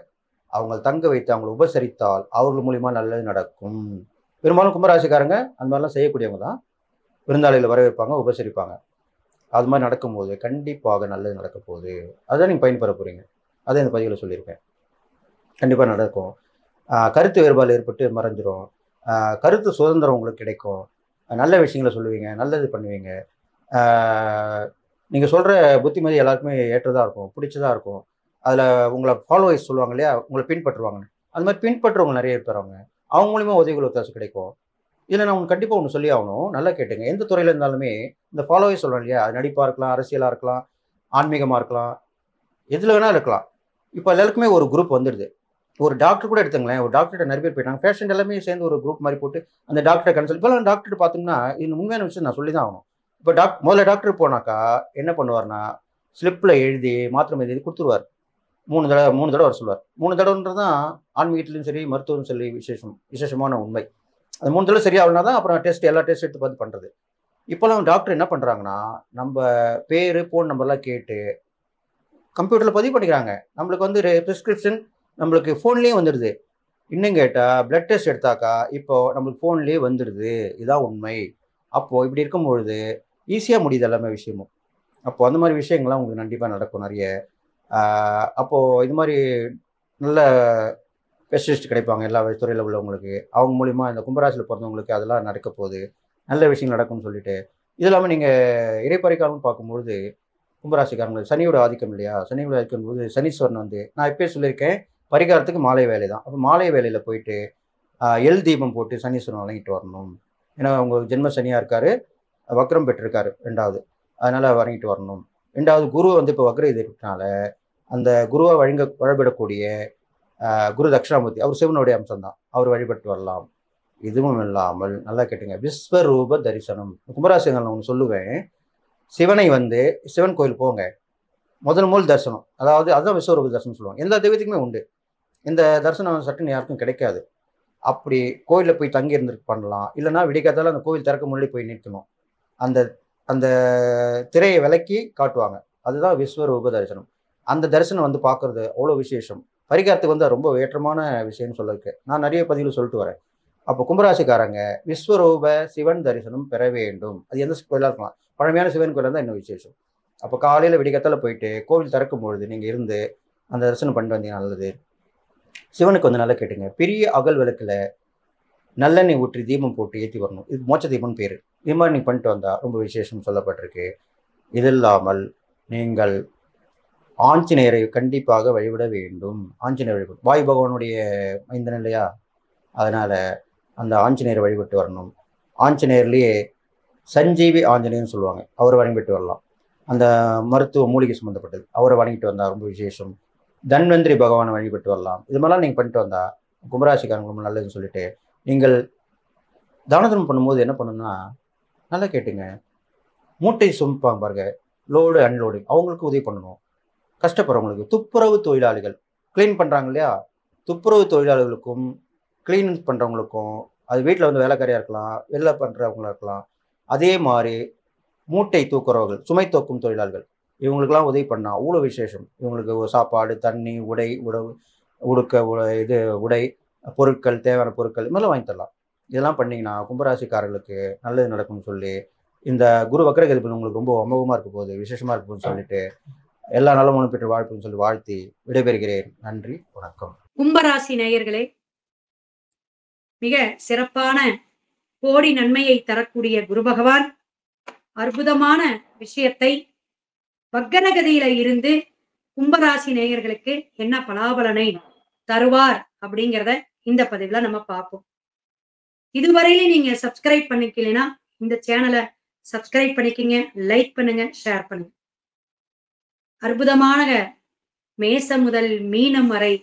S4: அவங்க தங்க வைத்து அவங்களை உபசரித்தால் அவர்கள் மூலிமா நல்லது நடக்கும். பெரும்பாலும் கும்பராசிக்காரங்க அந்த மாதிரிலாம் செய்யக்கூடியவங்க தான். விருந்தாளிகளை வரவேற்பாங்க, உபசரிப்பாங்க. அது மாதிரி நடக்கும்போது கண்டிப்பாக நல்லது நடக்க போகுது. அதுதான் நீங்கள் பயன்பெற போகிறீங்க. அதை இந்த பதிவில் சொல்லியிருக்கேன். கண்டிப்பாக நடக்கும். கருத்து வேறுபாடு ஏற்பட்டு மறைஞ்சிரும். கருத்து சுதந்திரம் உங்களுக்கு கிடைக்கும். நல்ல விஷயங்களை சொல்லுவீங்க, நல்லது பண்ணுவீங்க. நீங்கள் சொல்கிற புத்திமதி எல்லாருக்குமே ஏற்றதாக இருக்கும், பிடிச்சதாக இருக்கும். அதில் உங்களை ஃபாலோவர்ஸ் சொல்லுவாங்க இல்லையா, உங்களை பின்பற்றுவாங்கன்னு. அது மாதிரி பின்பற்றுறவங்க நிறைய பேர் அவங்க மூலிமா உதவிகள் ஒத்தாசு கிடைக்கும். இதில் நான் உங்களுக்கு கண்டிப்பாக ஒன்று சொல்லி ஆகணும், நல்லா கேட்டுங்க. எந்த துறையில் இருந்தாலுமே இந்த ஃபாலோவர்ஸ் சொல்கிறோம் இல்லையா, அது நடிப்பாக இருக்கலாம், அரசியலாக இருக்கலாம், ஆன்மீகமாக இருக்கலாம், எதில் வேணால் இருக்கலாம். இப்போ எல்லாருக்குமே ஒரு குரூப் வந்துடுது. ஒரு டாக்டர் கூட எடுத்துங்களேன், ஒரு டாக்டர்கிட்ட நிறைய பேர் போயிட்டாங்க, பேஷண்ட் எல்லாமே சேர்ந்து ஒரு குரூப் மாதிரி போட்டு அந்த டாக்டரை கன்சல்ட். இப்போலாம் டாக்டர் பார்த்தீங்கன்னா இது உண்மையான விஷயம் நான் சொல்லி தான் ஆகணும். இப்போ முதல்ல டாக்டர் போனாக்கா என்ன பண்ணுவார்னா, ஸ்லிப்பில் எழுதி மாத்திரை எழுதி கொடுத்துருவார். 3 தடவை வர சொல்லுவார். 3 தடவைன்றது தான் ஆன்மீகத்துலையும் சரி மருத்துவம் சரி விசேஷமான உண்மை. அது 3 தடவை சரியாகனா தான் அப்புறம் எல்லா டெஸ்ட் எடுத்து பார்த்து பண்ணுறது. இப்போலாம் டாக்டர் என்ன பண்ணுறாங்கன்னா, நம்ம பேர் ஃபோன் நம்பர்லாம் கேட்டு கம்ப்யூட்டரில் பதிவு பண்ணிக்கிறாங்க. நம்மளுக்கு வந்து ப்ரிஸ்கிரிப்ஷன் நம்மளுக்கு ஃபோன்லேயே வந்துடுது. இன்னும் கேட்டால் பிளட் டெஸ்ட் எடுத்தாக்கா இப்போது நம்மளுக்கு ஃபோன்லேயே வந்துடுது. இதுதான் உண்மை. அப்போது இப்படி இருக்கும்பொழுது ஈஸியாக முடியுது எல்லாமே விஷயமும். அப்போது அந்த மாதிரி விஷயங்கள்லாம் உங்களுக்கு கண்டிப்பாக நடக்கும் நிறைய. அப்போது இது மாதிரி நல்ல ஸ்பெஷலிஸ்ட் கிடைப்பாங்க எல்லா துறையில் உள்ளவங்களுக்கு. அவங்க மூலிமா இந்த கும்பராசியில் பிறந்தவங்களுக்கு அதெல்லாம் நடக்க போகுது, நல்ல விஷயங்கள் நடக்கும்னு சொல்லிட்டு. இது இல்லாமல் நீங்கள் இறைப்பறிக்காலம்னு பார்க்கும்பொழுது கும்பராசிக்காரங்களுக்கு சனியோட ஆதிக்கம் இல்லையா? சனியோட ஆதிக்கம் போது சனீஸ்வரன் வந்து நான் இப்பயே சொல்லியிருக்கேன், பரிகாரத்துக்கு மாலை வேலை தான். அப்போ மாலை வேலையில் போயிட்டு எல் தீபம் போட்டு சனீஸ்வரன் வணங்கிட்டு வரணும். ஏன்னா அவங்க ஜென்ம சனியாக இருக்காரு, வக்ரம் பெற்றிருக்காரு 2வது, அதனால வணங்கிட்டு வரணும். 2வது குரு வந்து இப்போ வக்ர இதனால அந்த குருவை வழிபடக்கூடிய குரு தட்சிணாமூர்த்தி, அவர் சிவனுடைய அம்சம் தான், அவர் வழிபட்டு வரலாம். இதுவும் இல்லாமல் நல்லா கேட்டுங்க, விஸ்வரூப தரிசனம். கும்பராசிகள் ஒன்று சொல்லுவேன், சிவனை வந்து சிவன் கோயில் போங்க, முதல் தரிசனம், அதாவது அதுதான் விஸ்வரூப தரிசனம் சொல்லுவாங்க. எல்லா தெய்வத்துக்குமே உண்டு. இந்த தரிசனம் சட்டுன்னு யாருக்கும் கிடைக்காது. அப்படி கோயிலில் போய் தங்கி இருந்துட்டு பண்ணலாம். இல்லைன்னா விடிக்காதால அந்த கோவில் திறக்க முன்னாடி போய் நிற்கணும். அந்த அந்த திரையை விலக்கி காட்டுவாங்க, அதுதான் விஸ்வரூப தரிசனம். அந்த தரிசனம் வந்து பார்க்கறது அவ்வளோ விசேஷம். பரிகாரத்துக்கு வந்து ரொம்ப ஏற்றமான விஷயம்னு சொல்லிருக்கு. நான் நிறைய பதிவில் சொல்லிட்டு வரேன். அப்போ கும்பராசிக்காரங்க விஸ்வரூப சிவன் தரிசனம் பெற வேண்டும். அது எந்த கோயிலாக இருக்கலாம், பழமையான சிவன் கோயிலாக தான் இன்னும் விசேஷம். அப்போ காலையில் விடிகத்தில் போயிட்டு கோவில் திறக்கும் பொழுது நீங்கள் இருந்து அந்த தரிசனம் பண்ணிட்டு வந்தீங்க நல்லது. சிவனுக்கு வந்து நல்லா கேட்டுங்க, பெரிய அகல் விளக்கில் நல்லெண்ணெய் ஊற்றி தீபம் போட்டு ஏற்றி வரணும். இது மோட்ச தீபம்னு பேர். இது மாதிரி நீங்கள் பண்ணிட்டு வந்தால் ரொம்ப விசேஷம் சொல்லப்பட்டிருக்கு. இது இல்லாமல் நீங்கள் ஆஞ்சநேயரை கண்டிப்பாக வழிபட வேண்டும். ஆஞ்சநேயர் வழிபடும், வாயு பகவானுடைய மைந்தன் இல்லையா? அதனால் அந்த ஆஞ்சநேயரை வழிபட்டு வரணும். ஆஞ்சநேயர்லேயே சஞ்சீவி ஆஞ்சநேயர்னு சொல்லுவாங்க, அவரை வழிபட்டு வரலாம். அந்த மருத்துவ மூலிகை சம்மந்தப்பட்டது, அவரை வணங்கிட்டு வந்தால் ரொம்ப விசேஷம். தன்வந்திரி பகவானை வழிபட்டு வரலாம். இது மாதிரிலாம் நீங்கள் பண்ணிட்டு வந்தால் கும்பராசிக்காரங்க ரொம்ப நல்லதுன்னு சொல்லிட்டு, நீங்கள் தானதனம் பண்ணும்போது என்ன பண்ணணும்னா, நல்லா கேட்டுங்க, மூட்டை சுமப்பாங்க பாருங்க, லோடு அன்லோடு, அவங்களுக்கு உதவி பண்ணணும். கஷ்டப்படுறவங்களுக்கு, துப்புரவு தொழிலாளிகள் கிளீன் பண்ணுறாங்க இல்லையா, துப்புரவு தொழிலாளர்களுக்கும் கிளீன் பண்ணுறவங்களுக்கும், அது வீட்டில் வந்து வேலைக்காரியாக இருக்கலாம், வெளில பண்ணுறவங்களா இருக்கலாம், அதே மாதிரி மூட்டை தூக்குறவர்கள், சுமை தூக்கும் தொழிலாளர்கள், இவங்களுக்கெல்லாம் உதவி பண்ணால் அவ்வளோ விசேஷம். இவங்களுக்கு சாப்பாடு, தண்ணி, உடை, உடுக்க உடை, பொருட்கள், தேவையான பொருட்கள் இது மாதிரிலாம் வாங்கி தரலாம். இதெல்லாம் பண்ணிங்கன்னா கும்பராசிக்காரர்களுக்கு நல்லது நடக்கும்னு சொல்லி, இந்த குரு வக்ரகதி உங்களுக்கு ரொம்ப அமோகமாக இருக்க போகுது, விசேஷமாக இருக்கும்னு சொல்லிட்டு, எல்லா நலமும் பெற்று வாழ்ப்புன்னு சொல்லி வாழ்த்தி விடைபெறுகிறேன். நன்றி, வணக்கம்.
S1: கும்பராசி நேயர்களே, மிக சிறப்பான கோடி நன்மையை தரக்கூடிய குரு பகவான் அற்புதமான விஷயத்தை வக்கரகதியில இருந்து கும்பராசி நேயர்களுக்கு என்ன பலாபலனை தருவார் அப்படிங்கிறத இந்த பதிவுல நம்ம பார்ப்போம். இதுவரையில நீங்க சப்ஸ்கிரைப் பண்ணிக்கலைன்னா இந்த சேனலை சப்ஸ்கிரைப் பண்ணிக்கிங்க, லைக் பண்ணுங்க, ஷேர் பண்ணுங்க. அற்புதமான மேசம் முதல் மீனம் வரை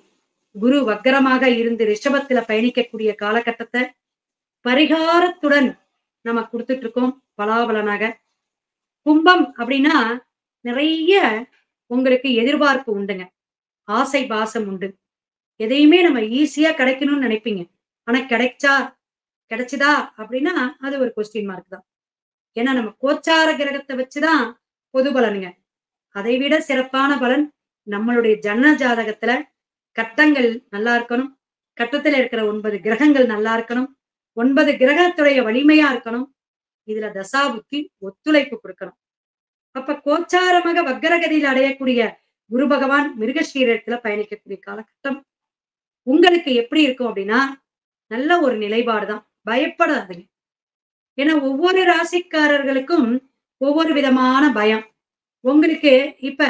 S1: குரு வக்கரமாக இருந்து ரிஷபத்துல பயணிக்கக்கூடிய காலகட்டத்தை பரிகாரத்துடன் நம்ம கொடுத்துட்டு இருக்கோம் பலாபலனாக. கும்பம் அப்படின்னா நிறைய உங்களுக்கு எதிர்பார்ப்பு உண்டுங்க, ஆசை பாசம் உண்டு. எதையுமே நம்ம ஈஸியா கிடைக்கணும்னு நினைப்பீங்க, ஆனா கிடைச்சுதா அப்படின்னா அது ஒரு கொஸ்டின் மார்க் தான். ஏன்னா நம்ம கோச்சார கிரகத்தை வச்சுதான் பொது பலனுங்க. அதை விட சிறப்பான பலன் நம்மளுடைய ஜன்ன ஜாதகத்துல கட்டங்கள் நல்லா இருக்கணும், கட்டத்துல இருக்கிற 9 கிரகங்கள் நல்லா இருக்கணும், 9 கிரகத்துடைய வலிமையா இருக்கணும், இதுல தசாபுத்தி ஒத்துழைப்பு கொடுக்கணும். அப்ப கோச்சாரமாக வக்கரகதியில் அடையக்கூடிய குரு பகவான் மிருகஸ்ரீரத்துல பயணிக்கக்கூடிய காலகட்டம் உங்களுக்கு எப்படி இருக்கும் அப்படின்னா, நல்ல ஒரு நிலைப்பாடுதான், பயப்படாதுங்க. ஏன்னா ஒவ்வொரு ராசிக்காரர்களுக்கும் ஒவ்வொரு விதமான பயம். உங்களுக்கு இப்ப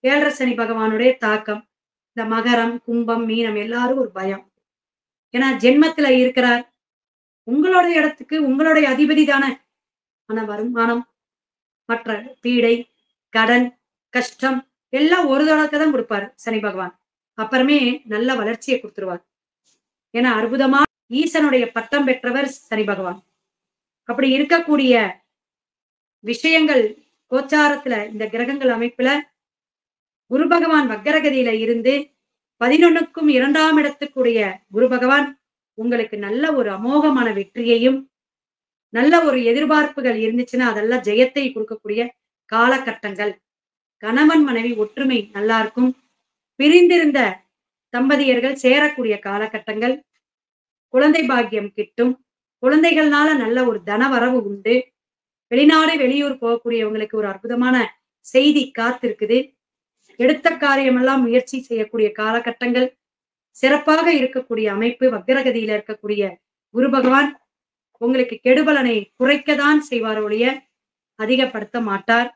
S1: 7.5 சனி பகவானுடைய தாக்கம், இந்த மகரம், கும்பம், மீனம் எல்லாரும் ஒரு பயம். ஏன்னா ஜென்மத்துல இருக்கிறார், உங்களுடைய இடத்துக்கு உங்களுடைய அதிபதி தானே. ஆனா வருமானம், மற்ற பீடை, கடன், கஷ்டம் எல்லாம் ஒரு தடவை தான் கொடுப்பாரு சனி பகவான். அப்புறமே நல்ல வளர்ச்சியை கொடுத்துருவார். ஏன்னா அற்புதமா ஈசனுடைய பட்டம் பெற்றவர் சனி பகவான். அப்படி இருக்கக்கூடிய விஷயங்கள் கோச்சாரத்துல இந்த கிரகங்கள் அமைப்புல குரு பகவான் வக்கரகதியில இருந்து 11க்கும் 2ஆம் இடத்துக்குடைய குரு பகவான் உங்களுக்கு நல்ல ஒரு அமோகமான வெற்றியையும், நல்ல ஒரு எதிர்பார்ப்புகள் இருந்துச்சுன்னா அதெல்லாம் ஜெயத்தை கொடுக்கக்கூடிய காலகட்டங்கள். கணவன் மனைவி ஒற்றுமை நல்லா இருக்கும், பிரிந்திருந்த தம்பதியர்கள் சேரக்கூடிய காலகட்டங்கள், குழந்தை பாக்கியம் கிட்டும், குழந்தைகள்னால நல்ல ஒரு தனவரவு உண்டு, வெளிநாடு வெளியூர் போகக்கூடியவங்களுக்கு ஒரு அற்புதமான செய்தி காத்திருக்குது. எடுத்த காரியமெல்லாம் முயற்சி செய்யக்கூடிய காலகட்டங்கள், சிறப்பாக இருக்கக்கூடிய அமைப்பு. வக்கரகதியில இருக்கக்கூடிய குரு பகவான் உங்களுக்கு கெடுபலனை குறைக்கத்தான் செய்வார் ஒழிய அதிகப்படுத்த மாட்டார்.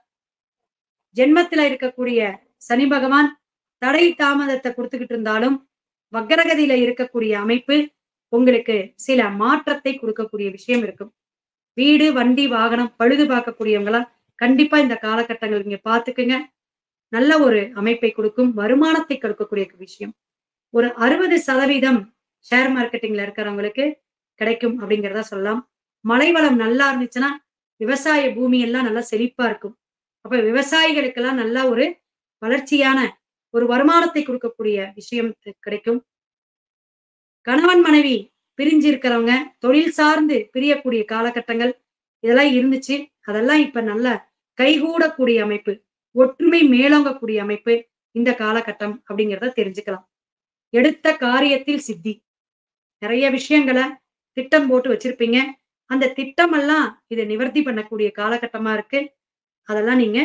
S5: ஜென்மத்துல இருக்கக்கூடிய சனி பகவான் தடை தாமதத்தை கொடுத்துக்கிட்டு இருந்தாலும் வக்ரகதியில இருக்கக்கூடிய அமைப்பு உங்களுக்கு சில மாற்றத்தை கொடுக்கக்கூடிய விஷயம் இருக்கும். வீடு, வண்டி, வாகனம் பழுது பார்க்கக்கூடியவங்களா கண்டிப்பா இந்த காலகட்டங்கள் நீங்க பாத்துக்குங்க. நல்ல ஒரு அமைப்பை கொடுக்கும், வருமானத்தை கொடுக்கக்கூடிய விஷயம். ஒரு 60% ஷேர் மார்க்கெட்டிங்ல இருக்கிறவங்களுக்கு கிடைக்கும் அப்படிங்கிறத சொல்லலாம். மழை வளம் நல்லா இருந்துச்சுன்னா விவசாய பூமி எல்லாம் நல்லா செழிப்பா இருக்கும். அப்ப விவசாயிகளுக்கெல்லாம் நல்ல ஒரு வளர்ச்சியான ஒரு வருமானத்தை கொடுக்கக்கூடிய விஷயம் கிடைக்கும். கணவன் மனைவி பிரிஞ்சு இருக்கிறவங்க தொழில் சார்ந்து பிரியக்கூடிய காலகட்டங்கள் இதெல்லாம் இருந்துச்சு. அதெல்லாம் இப்ப நல்ல கைகூடக்கூடிய அமைப்பு, ஒற்றுமை மேலோங்கக்கூடிய அமைப்பு இந்த காலகட்டம் அப்படிங்கிறத தெரிஞ்சுக்கலாம். எடுத்த காரியத்தில் சித்தி. நிறைய விஷயங்களை திட்டம் போட்டு வச்சிருப்பீங்க. அந்த திட்டம் எல்லாம் இதை நிவர்த்தி பண்ணக்கூடிய காலகட்டமா இருக்கு. அதெல்லாம் நீங்க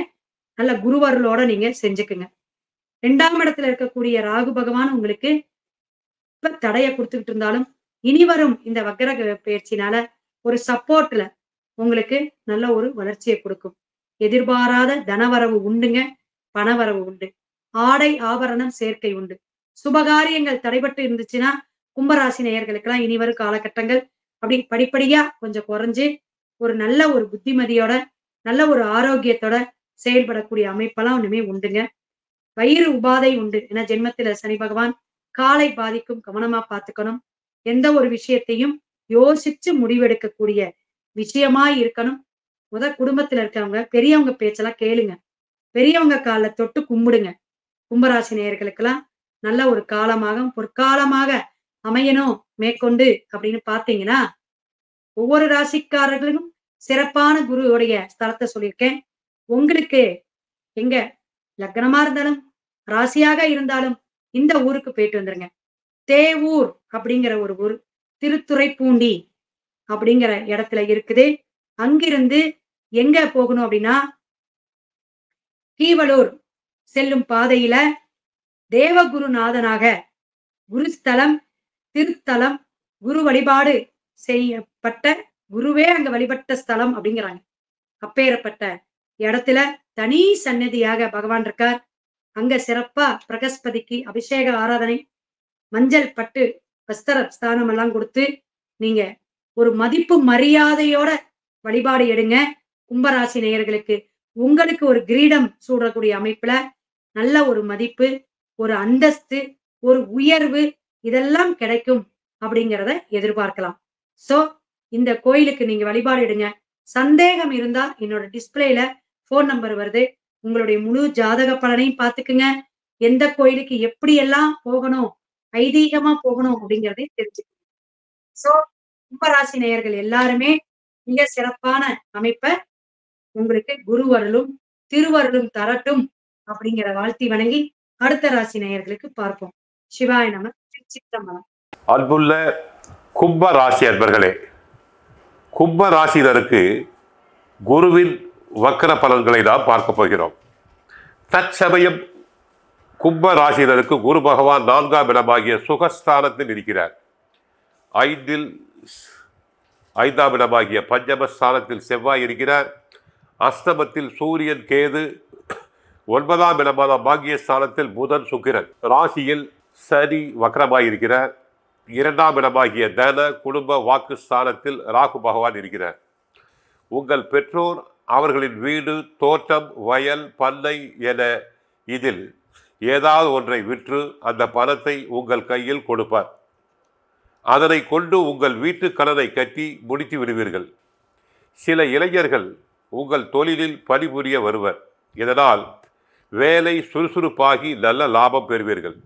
S5: நல்ல குருவருளோட நீங்க செஞ்சுக்குங்க. 2ஆம் இடத்துல இருக்கக்கூடிய ராகு பகவான் உங்களுக்கு இப்ப தடைய கொடுத்துக்கிட்டு இருந்தாலும் இனி வரும் இந்த வக்ர பயிற்சினால ஒரு சப்போர்ட்ல உங்களுக்கு நல்ல ஒரு வளர்ச்சியை கொடுக்கும். எதிர்பாராத தனவரவு உண்டுங்க, பணவரவு உண்டு, ஆடை ஆபரணம் சேர்க்கை உண்டு. சுபகாரியங்கள் தடைபட்டு இருந்துச்சுன்னா கும்பராசி நேயர்களுக்கெல்லாம் இனி வரும் காலகட்டங்கள் அப்படி படிப்படியா கொஞ்சம் குறைஞ்சு ஒரு நல்ல ஒரு புத்திமதியோட நல்ல ஒரு ஆரோக்கியத்தோட செயல்படக்கூடிய அமைப்பெல்லாம் ஒண்ணுமே உண்டுங்க. வயிறு உபாதை உண்டு. ஏன்னா ஜென்மத்துல சனி பகவான் காலை பாதிக்கும், கவனமா பார்த்துக்கணும். எந்த ஒரு விஷயத்தையும் யோசிச்சு முடிவெடுக்கக்கூடிய விஷயமா இருக்கணும். குடும்பத்துல இருக்கவங்க பெரியவங்க பேச்செல்லாம் கேளுங்க, பெரியவங்க கால தொட்டு கும்பிடுங்க. கும்பராசி நேயர்களுக்கெல்லாம் நல்ல ஒரு காலமாக பொற்காலமாக அமையணும் மேற்கொண்டு அப்படின்னு பாத்தீங்கன்னா, ஒவ்வொரு ராசிக்காரர்களுக்கும் சிறப்பான குருவுடைய ஸ்தலத்தை சொல்லியிருக்கேன். உங்களுக்கு எங்க லக்னமா இருந்தாலும் ராசியாக இருந்தாலும் இந்த ஊருக்கு போயிட்டு வந்துருங்க. தேவூர் அப்படிங்கிற ஒரு ஊர் திருத்துறைப்பூண்டி அப்படிங்கிற இடத்துல இருக்குது. அங்கிருந்து எங்க போகணும் அப்படின்னா, கீவளூர் செல்லும் பாதையில தேவகுருநாதனாக குருஸ்தலம், திருத்தலம், குரு வழிபாடு செய்யப்பட்ட குருவே அங்க வழிபட்ட ஸ்தலம் அப்படிங்கிறாங்க. அப்பேற்பட்ட இடத்துல தனி சன்னதியாக பகவான் இருக்கார். அங்க சிறப்பா பிரகஸ்பதிக்கு அபிஷேக ஆராதனை, மஞ்சள் பட்டு வஸ்திர ஸ்தானம் எல்லாம் கொடுத்து நீங்க ஒரு மதிப்பு மரியாதையோட வழிபாடு எடுங்க. கும்பராசி நேயர்களுக்கு உங்களுக்கு ஒரு கிரீடம் சூடக்கூடிய அமைப்புல நல்ல ஒரு மதிப்பு, ஒரு அந்தஸ்து, ஒரு உயர்வு இதெல்லாம் கிடைக்கும் அப்படிங்கிறத எதிர்பார்க்கலாம். சோ இந்த கோயிலுக்கு நீங்க வழிபாடு எடுங்க. சந்தேகம் இருந்தா என்னோட டிஸ்பிளேல போன் நம்பர் வருது. உங்களுடைய முழு ஜாதக பலனையும் பார்த்துக்குங்க. எந்த கோயிலுக்கு எப்படி எல்லாம் போகணும், ஐதீகமா போகணும் அப்படிங்கிறதையும் தெரிஞ்சுக்கணும். சோ கும்பராசி நேயர்கள் எல்லாருமே மிக சிறப்பான அமைப்பை உங்களுக்கு குருவருளும் திருவருளும் தரட்டும் அப்படிங்கிற வாழ்த்தி வணங்கி அடுத்த ராசி நேயர்களுக்கு பார்ப்போம். சிவாய நம. சித்தம்பலம்.
S6: அன்புள்ள கும்ப ராசி அன்பர்களே, கும்ப ராசினருக்கு குருவின் வக்கர பலன்களை நாம் பார்க்க போகிறோம். தற்சமயம் கும்ப ராசினருக்கு குரு பகவான் 4ஆம் இடமாகிய சுகஸ்தானத்தில் இருக்கிறார். 5ஆம் இடமாகிய பஞ்சமஸ்தானத்தில் செவ்வாய் இருக்கிறார். அஷ்டமத்தில் சூரியன், கேது, 9ஆம் இடமான பாக்கியஸ்தானத்தில் புதன், சுக்கிரன், ராசியில் சனி வக்ரமாய் இருக்கிறார். 2ஆம் இடமாகிய தன, குடும்ப, வாக்கு ஸ்தானத்தில் ராகு பகவான் இருக்கிறார். உங்கள் பெற்றோர் அவர்களின் வீடு, தோட்டம், வயல், பண்ணை என இதில் ஏதாவது ஒன்றை விற்று அந்த பணத்தை உங்கள் கையில் கொடுப்பார். அதனை கொண்டு உங்கள் வீட்டு கடனை கட்டி முடித்து விடுவீர்கள். சில இளைஞர்கள் உங்கள் தொழிலில் பணிபுரிய வருவர். இதனால் வேலை சுறுசுறுப்பாகி நல்ல லாபம் பெறுவீர்கள்.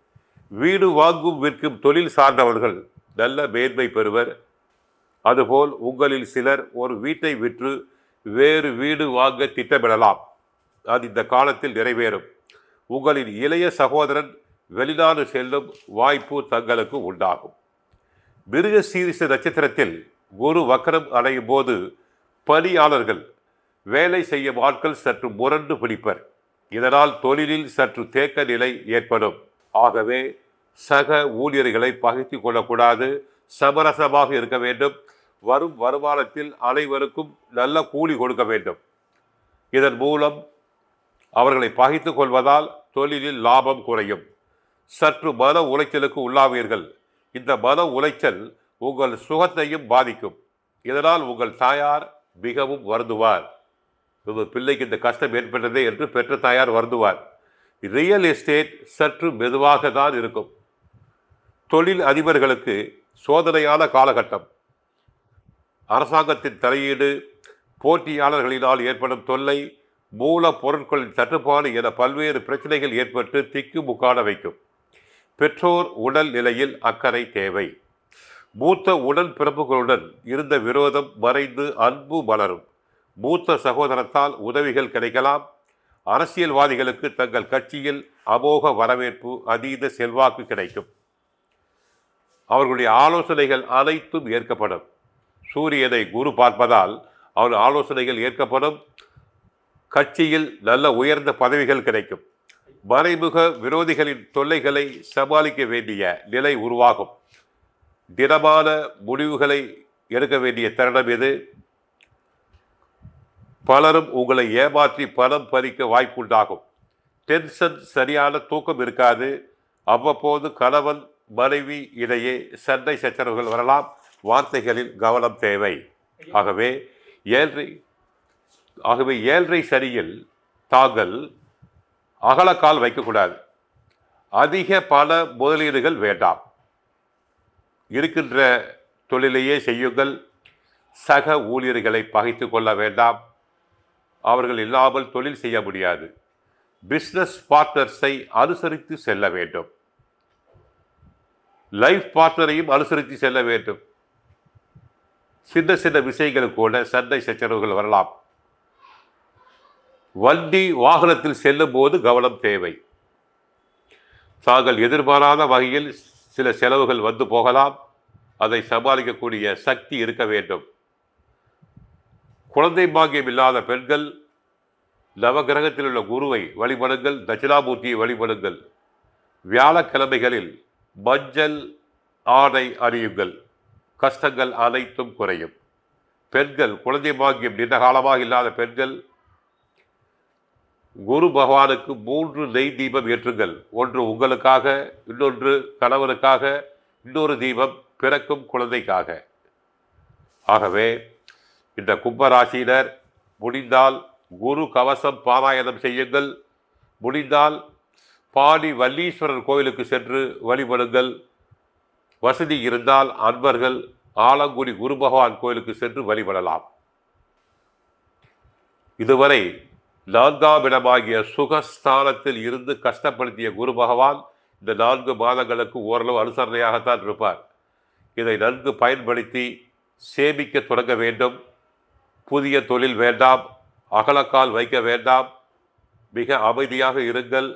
S6: வீடு வாங்கும் விற்கும் தொழில் சார்ந்தவர்கள் நல்ல மேன்மை பெறுவர். அதுபோல் உங்களில் சிலர் ஒரு வீட்டை விற்று வேறு வீடு வாங்க திட்டமிடலாம். அது இந்த காலத்தில் நிறைவேறும். உங்களின் இளைய சகோதரன் வெளிநாடு செல்லும் வாய்ப்பு தங்களுக்கு உண்டாகும். மிருக சீரிச நட்சத்திரத்தில் குரு வக்கரம் அடையும் போது பணியாளர்கள், வேலை செய்யும் ஆட்கள் சற்று முரண்டு பிடிப்பர். இதனால் தொழிலில் சற்று தேக்க நிலை ஏற்படும். ஆகவே சக ஊழியர்களை பகைத்து கொள்ளக்கூடாது, சமரசமாக இருக்க வேண்டும். வரும் வருமானத்தில் அனைவருக்கும் நல்ல கூலி கொடுக்க வேண்டும். இதன் மூலம் அவர்களை பகைத்துக் கொள்வதால் தொழிலில் லாபம் குறையும். சற்று மன உளைச்சலுக்கு உள்ளாவீர்கள். இந்த மன உளைச்சல் உங்கள் சுகத்தையும் பாதிக்கும். இதனால் உங்கள் தாயார் மிகவும் வருந்துவார். உங்கள் பிள்ளைக்கு இந்த கஷ்டம் ஏற்பட்டதே என்று பெற்ற தாயார் வருந்துவார். ரியல் எஸ்டேட் சற்று மெதுவாக தான் இருக்கும். தொழில் அதிபர்களுக்கு சோதனையான காலகட்டம். அரசாங்கத்தின் தலையீடு, போட்டியாளர்களினால் ஏற்படும் தொல்லை, மூல பொருட்களின் தட்டுப்பாடு என பல்வேறு பிரச்சனைகள் ஏற்பட்டு திக்கு முக்காட வைக்கும். பெற்றோர் உடல் நிலையில் அக்கறை தேவை. மூத்த உடன் பிறப்புகளுடன் இருந்த விரோதம் மறைந்து அன்பு மலரும். மூத்த சகோதரத்தால் உதவிகள் கிடைக்கலாம். அரசியல்வாதிகளுக்கு தங்கள் கட்சியில் அமோக வரவேற்பு, அதீத செல்வாக்கு கிடைக்கும். அவர்களுடைய ஆலோசனைகள் அனைத்தும் ஏற்கப்படும். சூரியனை குரு பார்ப்பதால் அவர் ஆலோசனைகள் ஏற்கப்படும். கட்சியில் நல்ல உயர்ந்த பதவிகள் கிடைக்கும். மறைமுக விரோதிகளின் தொல்லைகளை சமாளிக்க வேண்டிய நிலை உருவாகும். திடமான முடிவுகளை எடுக்க வேண்டிய தருணம் இது. பலரும் உங்களை ஏமாற்றி பணம் பறிக்க வாய்ப்புண்டாகும். டென்ஷன், சரியான தூக்கம் இருக்காது. அவ்வப்போது கணவன் மனைவி இடையே சண்டை சச்சரவுகள் வரலாம். வார்த்தைகளில் கவனம் தேவை. ஆகவே ஏழரை சனியில் தாங்கள் அகலக்கால் வைக்கக்கூடாது. அதிக பண முதலீடுகள் வேண்டாம். இருக்கின்ற தொழிலையே செய்யுங்கள். சக ஊழியர்களை பகைத்து கொள்ள வேண்டாம். அவர்கள் இல்லாமல் தொழில் செய்ய முடியாது. பிஸ்னஸ் பார்ட்னர்ஸை அனுசரித்து செல்ல வேண்டும். லைஃப் பார்ட்னரையும் அனுசரித்து செல்ல வேண்டும். சின்ன சின்ன விஷயங்கள் கூட சண்டை சச்சரவுகள் வரலாம். வண்டி வாகனத்தில் செல்லும் போது கவனம் தேவை. தாங்கள் எதிர்பாராத வகையில் சில செலவுகள் வந்து போகலாம். அதை சமாளிக்கக்கூடிய சக்தி இருக்க வேண்டும். குழந்தை பாக்கியம் இல்லாத பெண்கள் நவகிரகத்தில் உள்ள குருவை வழிபடுங்கள். தட்சிணாமூர்த்தியை வழிபடுங்கள். வியாழக்கிழமைகளில் மஞ்சள் ஆடை அணியுங்கள். கஷ்டங்கள் அனைத்தும் குறையும். பெண்கள் குழந்தை பாக்கியம் நீண்ட காலமாக இல்லாத பெண்கள் குரு பகவானுக்கு 3 நெய் தீபம் ஏற்றுங்கள். ஒன்று உங்களுக்காக, இன்னொன்று கணவனுக்காக, இன்னொரு தீபம் பிறக்கும் குழந்தைக்காக. ஆகவே இந்த கும்பராசியினர் முடிந்தால் குரு கவசம் பாராயணம் செய்யுங்கள். முடிந்தால் பாடி வல்லீஸ்வரர் கோவிலுக்கு சென்று வழிபடுங்கள். வசதி இருந்தால் அன்பர்கள் ஆலங்குடி குரு பகவான் கோவிலுக்கு சென்று வழிபடலாம். இதுவரை 4ஆம் இடமாகிய சுகஸ்தானத்தில் இருந்து கஷ்டப்படுத்திய குரு பகவான் இந்த 4 மாதங்களுக்கு ஓரளவு அனுசரணையாகத்தான் இருப்பார். இதை நன்கு பயன்படுத்தி சேமிக்க தொடங்க வேண்டும். புதிய தொழில் வேண்டாம். அகலக்கால் வைக்க வேண்டாம். மிக அமைதியாக இருங்கள்.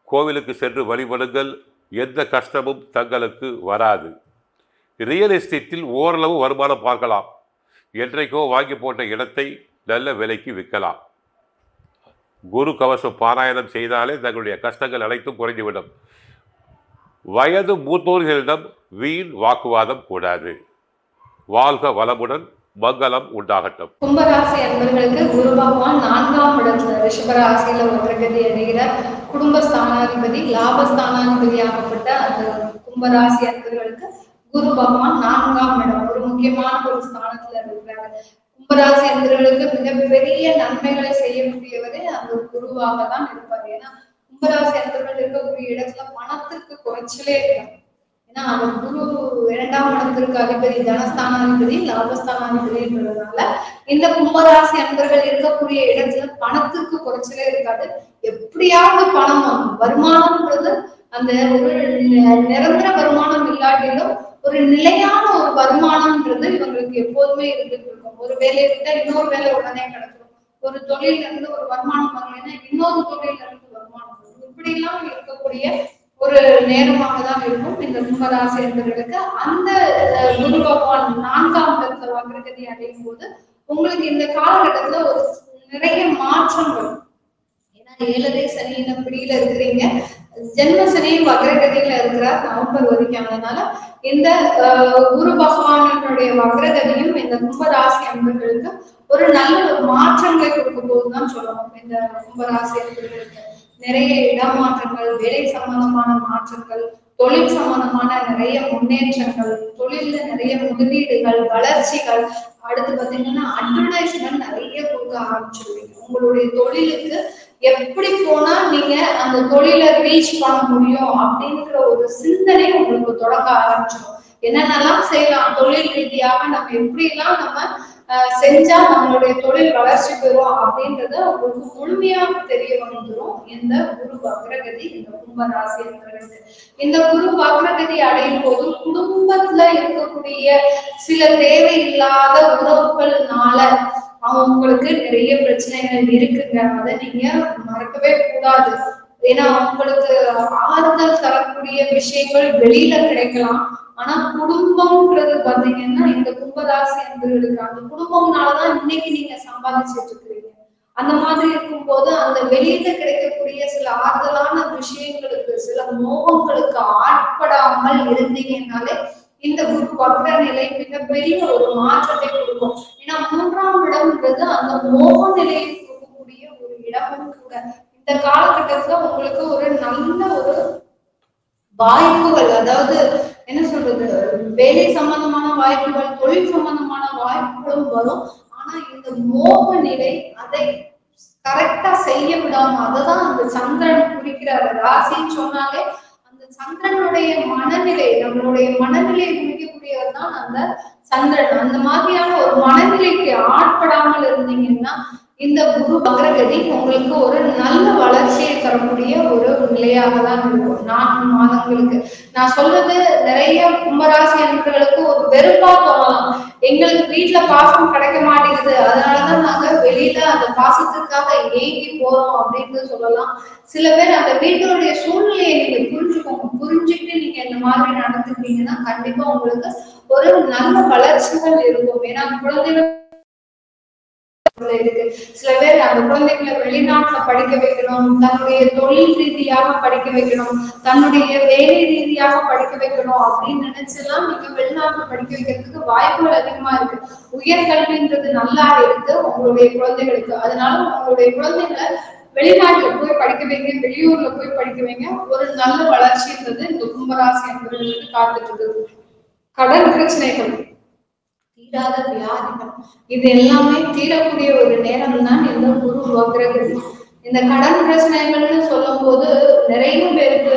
S6: கோவிலுக்கு சென்று வழிபடுங்கள். எந்த கஷ்டமும் தங்களுக்கு வராது. ரியல் எஸ்டேட்டில் ஓரளவு வருமானம் பார்க்கலாம். என்றைக்கோ வாங்கி போட்ட இடத்தை நல்ல விலைக்கு விற்கலாம். குரு கவசம் பாராயணம் செய்தாலே தங்களுடைய கஷ்டங்கள் அனைத்தும் குறைந்துவிடும். வயது மூத்தோர்களிடம் வீண் வாக்குவாதம் கூடாது. வாழ்க வளமுடன். மங்களம் உண்டாகட்டும்.
S7: கும்பராசி அன்பர்களுக்கு குரு பகவான் 4ஆம் இடத்துல ரிஷபராசியில வக்ரகதி அடைகிறார். குடும்பஸ்தானாதிபதி, லாபஸ்தானாதிபதியாகப்பட்ட அந்த கும்பராசி அன்பர்களுக்கு குரு பகவான் 4ஆம் இடம் ஒரு முக்கியமான ஒரு ஸ்தானத்துல இருக்கிறார். கும்பராசி அன்பர்களுக்கு மிகப்பெரிய நன்மைகளை செய்யக்கூடியவரே அந்த குருவாக தான் இருப்பார். ஏன்னா கும்பராசி அன்பர்கள் இருக்கக்கூடிய இடத்துல பணத்திற்கு குறைச்சலே இல்லை. ஏன்னா அவர் குரு 2ஆம் இடத்திற்கு அதிபதி, தனஸ்தானாதிபதி, லாபஸ்தானாதிபதின்றதுனால இந்த கும்பராசி அன்பர்கள் இருக்கக்கூடிய இடத்துல பணத்திற்கு குறைச்சலே இருக்காது. எப்படியாவது பணம் வருமானம்ன்றது அந்த ஒரு நிரந்தர வருமானம் இல்லாட்டிலும் ஒரு நிலையான ஒரு வருமானம்ன்றது இவங்களுக்கு எப்போதுமே இருந்துட்டு இருக்கும். ஒரு வேலையை விட்டா இன்னொரு வேலை உடனே கிடைக்கும். ஒரு தொழில இருந்து ஒரு வருமானம் வரலைன்னா இன்னொரு தொழில இருந்து வருமானம் வரும். இப்படி எல்லாம் இருக்கக்கூடிய ஒரு நேரமாக தான் இருக்கும் இந்த கும்பராசி என்பவர்களுக்கு. அந்த குரு பகவான் 4ஆம் இடத்துல வக்ரகதி அடையும் போது உங்களுக்கு இந்த காலகட்டத்துல ஒரு நிறைய மாற்றம் வரும். ஏன்னா 7.5 சனியின பிடியில இருக்கிறீங்க. ஜென்ம சனியும் வக்ரகதியில இருக்கிறார் நவம்பர் வரைக்கும். அதனால இந்த குரு பகவானுடைய வக்ரகதியும் இந்த கும்பராசி அன்பர்களுக்கு ஒரு நல்ல ஒரு மாற்றங்களை கொடுக்கும் போதுதான் சொல்லணும். இந்த கும்பராசி என்பவர்களுக்கு நிறைய இடமாற்றங்கள், வேலை சம்பந்தமான மாற்றங்கள், தொழில் சம்பந்தமான நிறைய முன்னேற்றங்கள், தொழில்ல நிறைய முதலீடுகள், வளர்ச்சிகள், அடுத்து பாத்தீங்கன்னா அட்வர்டைஸ்மெண்ட் நிறைய கொடுக்க ஆரம்பிச்சிருவீங்க. உங்களுடைய தொழிலுக்கு எப்படி போனா நீங்க அந்த தொழிலை ரீச் பண்ண முடியும் அப்படின்ற ஒரு சிந்தனை உங்களுக்கு தொடங்க ஆரம்பிச்சிடும். என்னென்னலாம் செய்யலாம் தொழில் ரீதியாக, நம்ம எப்படி எல்லாம் நம்ம செஞ்சா நம்மளுடைய தொழில் வளர்ச்சி பெறும் அப்படின்றத உங்களுக்கு முழுமையாக தெரிய வந்துடும் இந்த குரு வக்ரகதி இந்த கும்பராசி என்பவர்களுக்கு. இந்த குரு வக்ரகதி அடையும் போது குடும்பத்துல இருக்கக்கூடிய சில தேவையில்லாத உறவுகள்னால அவங்களுக்கு நிறைய பிரச்சனைகள் இருக்குங்க. அதை நீங்க மறக்கவே கூடாது. ஏன்னா அவங்களுக்கு ஆறுதல் தரக்கூடிய விஷயங்கள் வெளியில கிடைக்கலாம். ஆனா குடும்பம்ன்றது பாத்தீங்கன்னா இந்த கும்பராசி என்பவர்களுக்கு அந்த குடும்பம்னாலதான் இன்னைக்கு நீங்க சம்பாதிச்சுட்டு இருக்கிறீங்க. அந்த மாதிரி இருக்கும்போது அந்த வெளியில கிடைக்கக்கூடிய சில ஆறுதலான விஷயங்களுக்கு, சில மோகங்களுக்கு ஆட்படாமல் இருந்தீங்கன்னாலே இந்த குரு வக்ர நிலை மிகப்பெரிய ஒரு மாற்றத்தை கொடுக்கும். ஏன்னா 3ஆம் இடம்ன்றது அந்த மோக நிலையை கொடுக்கக்கூடிய ஒரு இடமும் கூட. இந்த காலகட்டத்துல உங்களுக்கு ஒரு நல்ல ஒரு வாய்ப்புகள், அதாவது என்ன சொல்றது, வேலை சம்பந்தமான வாய்ப்புகள், தொழில் சம்பந்தமான வாய்ப்புகளும் வரும். ஆனா இந்த மோக நிலை அதை கரெக்டா செய்ய விடாம, அததான் அந்த சந்திரன் குறிக்கிறார். ராசின்னு சொன்னாலே அந்த சந்திரனுடைய மனநிலை, நம்மளுடைய மனநிலையை குறிக்கக்கூடியவர் தான் அந்த சந்திரன். அந்த மாதிரியான ஒரு மனநிலைக்கு ஆட்படாமல் இருந்தீங்கன்னா இந்த குரு வக்ரகதி உங்களுக்கு ஒரு நல்ல வளர்ச்சியை தரக்கூடிய ஒரு நிலையாக தான் இருக்கும் 4 மாதங்களுக்கு. நான் சொல்றது நிறைய கும்பராசி அன்பர்களுக்கு ஒரு வெறுப்பா தோணலாம். எங்களுக்கு வீட்டுல பாசம் கிடைக்க மாட்டேங்குது, அதனாலதான் நாங்க வெளியில அந்த பாசத்துக்காக ஏங்கி போறோம் அப்படின்னு சொல்லலாம். சில பேர் அந்த வீட்டுடைய சூழ்நிலையை நீங்க புரிஞ்சுக்கோங்க. புரிஞ்சுட்டு நீங்க இந்த மாதிரி நடந்துட்டீங்கன்னா கண்டிப்பா உங்களுக்கு ஒரு நல்ல வளர்ச்சிகள் இருக்கும். ஏன்னா குழந்தைகள் இருக்கு. சில பேர் அந்த குழந்தைகளை வெளிநாட்டுல படிக்க வைக்கணும், தன்னுடைய தொழில் ரீதியாக படிக்க வைக்கணும், தன்னுடைய வேலை ரீதியாக படிக்க வைக்கணும் அப்படின்னு நினைச்செல்லாம் நீங்க வெளிநாட்டுல படிக்க வைக்கிறதுக்கு வாய்ப்புகள் அதிகமா இருக்கு. உயர்கல்வின்றது நல்லா இருக்கு உங்களுடைய குழந்தைகளுக்கு. அதனால உங்களுடைய குழந்தைகளை வெளிநாட்டுல போய் படிக்க வைங்க, வெளியூர்ல போய் படிக்க வைங்க. ஒரு நல்ல வளர்ச்சின்றது இந்த கும்பராசி என்பவர்களுக்கு காத்துட்டு இருக்கு. கடன் பிரச்சனைகள், தீராத வியாதிகள், இது எல்லாமே தீரக்கூடிய ஒரு நேரம் தான் இந்த குரு வக்ரகதி. இந்த கடன் பிரச்சனைகள்னு சொல்லும் போது நிறைய பேருக்கு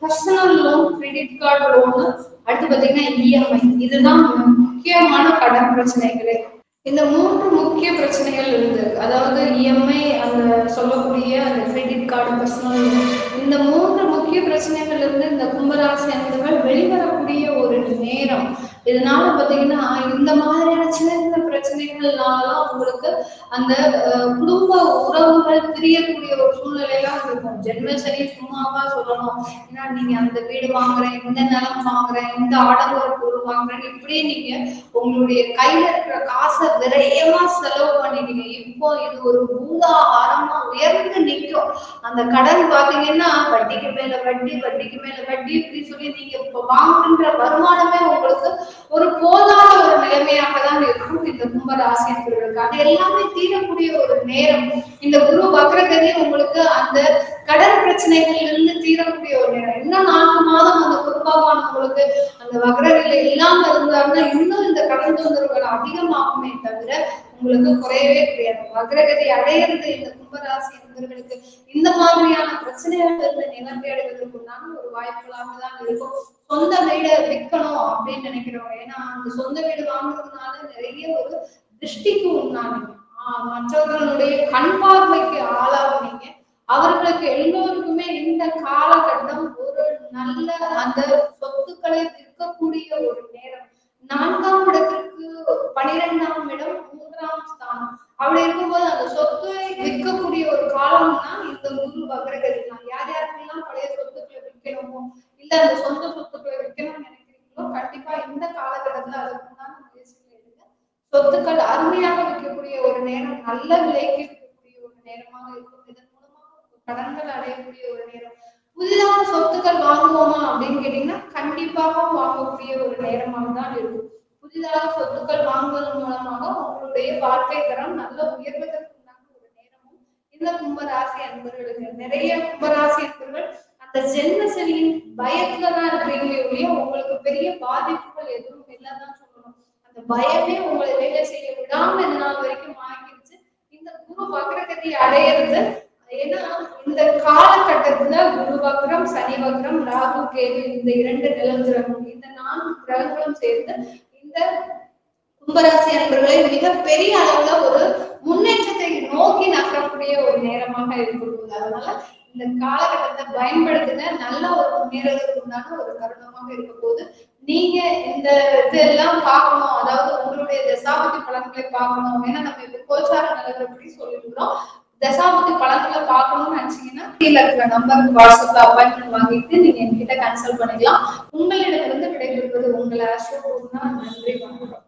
S7: personal loan, credit card loan, அடுத்து பாத்தீங்கன்னா இஎம்ஐ, இதுதான் முக்கியமான கடன் பிரச்சனைகளே. இந்த 3 முக்கிய பிரச்சனைகள் இருக்கு. அதாவது இஎம்ஐ, அந்த சொல்லக்கூடிய அந்த கிரெடிட் கார்டு, பர்சனல் லோன், இந்த 3 முக்கிய பிரச்சனைகள் இருந்து இந்த கும்பராசி அன்பர்கள் வெளிவரக்கூடிய ஒரு நேரம். இதனால பாத்தீங்கன்னா இந்த மாதிரியான சின்ன பிரச்சனைகள்னாலதான் உங்களுக்கு அந்த குடும்ப உறவுகள் பிரியக்கூடிய ஒரு சூழ்நிலையெல்லாம் இருக்கும். ஜென்மசனி சும்மாவா சொல்லணும். ஏன்னா நீங்க அந்த வீடு வாங்குறேன், இந்த நிலம் வாங்குறேன், இந்த ஆடம்பர பொருள் வாங்குறேன், இப்படியே நீங்க உங்களுடைய கையில இருக்கிற காசை விரையமா செலவு பண்ணிட்டீங்க. இப்போ இது ஒரு மூலாதாரமா உயர்ந்து நிற்கும். அந்த கடன் பாத்தீங்கன்னா வட்டிக்கு மேல வட்டி, வட்டிக்கு மேல வட்டி இப்படி சொல்லி நீங்க இப்ப வாங்குகின்ற வருமானமே உங்களுக்கு ஒரு போதாத ஒரு நிலைமையாக தான் இருக்கும் இந்த கும்பராசி என்பவர்களுக்கு. அது எல்லாமே தீரக்கூடிய ஒரு நேரம். இந்த குரு வக்ரகதி உங்களுக்கு அந்த கடன் பிரச்சனைகள்ல இருந்து தீரக்கூடிய ஒரு நேரம். இன்னும் 4 மாதம் அந்த குரு பகவான் உங்களுக்கு அந்த வக்ரநிலை இல்லாம இருந்தாருன்னா இன்னும் இந்த கடன் தொந்தரவுகள் அதிகமாகுமே தவிர உங்களுக்கு குறையவே கிடையாது. வக்ரகதி அடையிறது இந்த கும்பராசி என்பவர்களுக்கு இந்த மாதிரியான பிரச்சனைகள் இருந்து நிவர்த்தி அடைவதற்குண்டான ஒரு வாய்ப்புகளாக தான் இருக்கும். சொந்த வீடு விற்கணும் அப்படின்னு நினைக்கிறவங்க, ஏன்னா அந்த சொந்த வீடு வாங்குறதுனால நிறைய ஒரு திருஷ்டிக்கு உண்டானீங்க, மற்றவர்களுடைய கண் பார்வைக்கு ஆளாகுனீங்க. அவர்களுக்கு எல்லோருக்குமே இந்த காலகட்டம் ஒரு நல்ல அந்த சொத்துக்களை விற்கக்கூடிய ஒரு நேரம். 4ஆம் இடத்திற்கு 12ஆம் இடம் 3ஆம் ஸ்தானம். அப்படி இருக்கும்போது அந்த சொத்தை விற்கக்கூடிய ஒரு காலம் தான் இந்த குரு வக்ரகதி தான். யார் யாருக்கெல்லாம் பழைய சொத்துக்களை விற்கணுமோ, இல்ல அந்த சொந்த சொத்துக்களை விற்கணும்னு நினைக்கிறீங்களோ, கண்டிப்பா இந்த காலகட்டத்துல அதற்குண்டான முயற்சிகள் எடுங்க. சொத்துக்கள் அருமையாக விற்கக்கூடிய ஒரு நேரம், நல்ல விலைக்கு விற்கக்கூடிய ஒரு நேரமாக இருக்கும். இதன் மூலமாக கடன்கள் அடையக்கூடிய ஒரு நேரம். புதிதாக சொத்துக்கள் வாங்குவோமா அப்படின்னு கேட்டீங்கன்னா கண்டிப்பாக வாங்கக்கூடிய ஒரு நேரமாக தான் இருக்கும். புதிதாக சொத்துக்கள் வாங்குவதன் மூலமாக உங்களுடைய உங்களுடைய வாழ்க்கை தரம் நல்ல உயர்வதற்குண்டான ஒரு நேரமும் இந்த கும்பராசி அன்பர்களுக்கு. நிறைய கும்பராசி அன்பர்கள் அந்த ஜென்ம சனியின் பயத்துலதான் இருக்கிறீங்களே ஒழிய உங்களுக்கு பெரிய பாதிப்புகள் எதுவும் இல்லைதான் சொல்லணும். அந்த பயமே உங்களை வேலை செய்ய விடாம இந்த நாள் வரைக்கும் ஆகிருச்சு. இந்த குரு வக்ரகதி அடையிறது ஏன்னா இந்த காலகட்டத்துல குரு வக்ரம், சனி வக்ரம், ராகு கேது இந்த 2 நிலங்கிரகம் இந்த 4 கிரகங்களும் சேர்ந்து இந்த கும்பராசி அன்பர்களை மிகப்பெரிய அளவுல ஒரு முன்னேற்றத்தை நோக்கி நகரக்கூடிய ஒரு நேரமாக இருக்கிறது. அதனால இந்த காலகட்டத்தை பயன்படுத்துங்க. நல்ல ஒரு முன்னேறதுக்கு உண்டான ஒரு தருணமாக இருக்க போது நீங்க இந்த இதெல்லாம் பார்க்கணும். அதாவது உங்களுடைய தசாபதி பலன்களை பார்க்கணும். ஏன்னா நம்ம இப்ப கோச்சார நிலவரப்படி சொல்லிருக்கிறோம். தசாபதி பலன்களை பார்க்கணும்னு நினைச்சீங்கன்னா கீழே இருக்கிற நம்பருக்கு வாட்ஸ்அப்ல அப்பாயின்மெண்ட் வாங்கிட்டு நீங்க என்கிட்ட கன்சல்ட் பண்ணிக்கலாம். உங்களிடம் விடைபெறுவது உங்களை அஸ்ட்ரோ. நன்றி, வணக்கம்.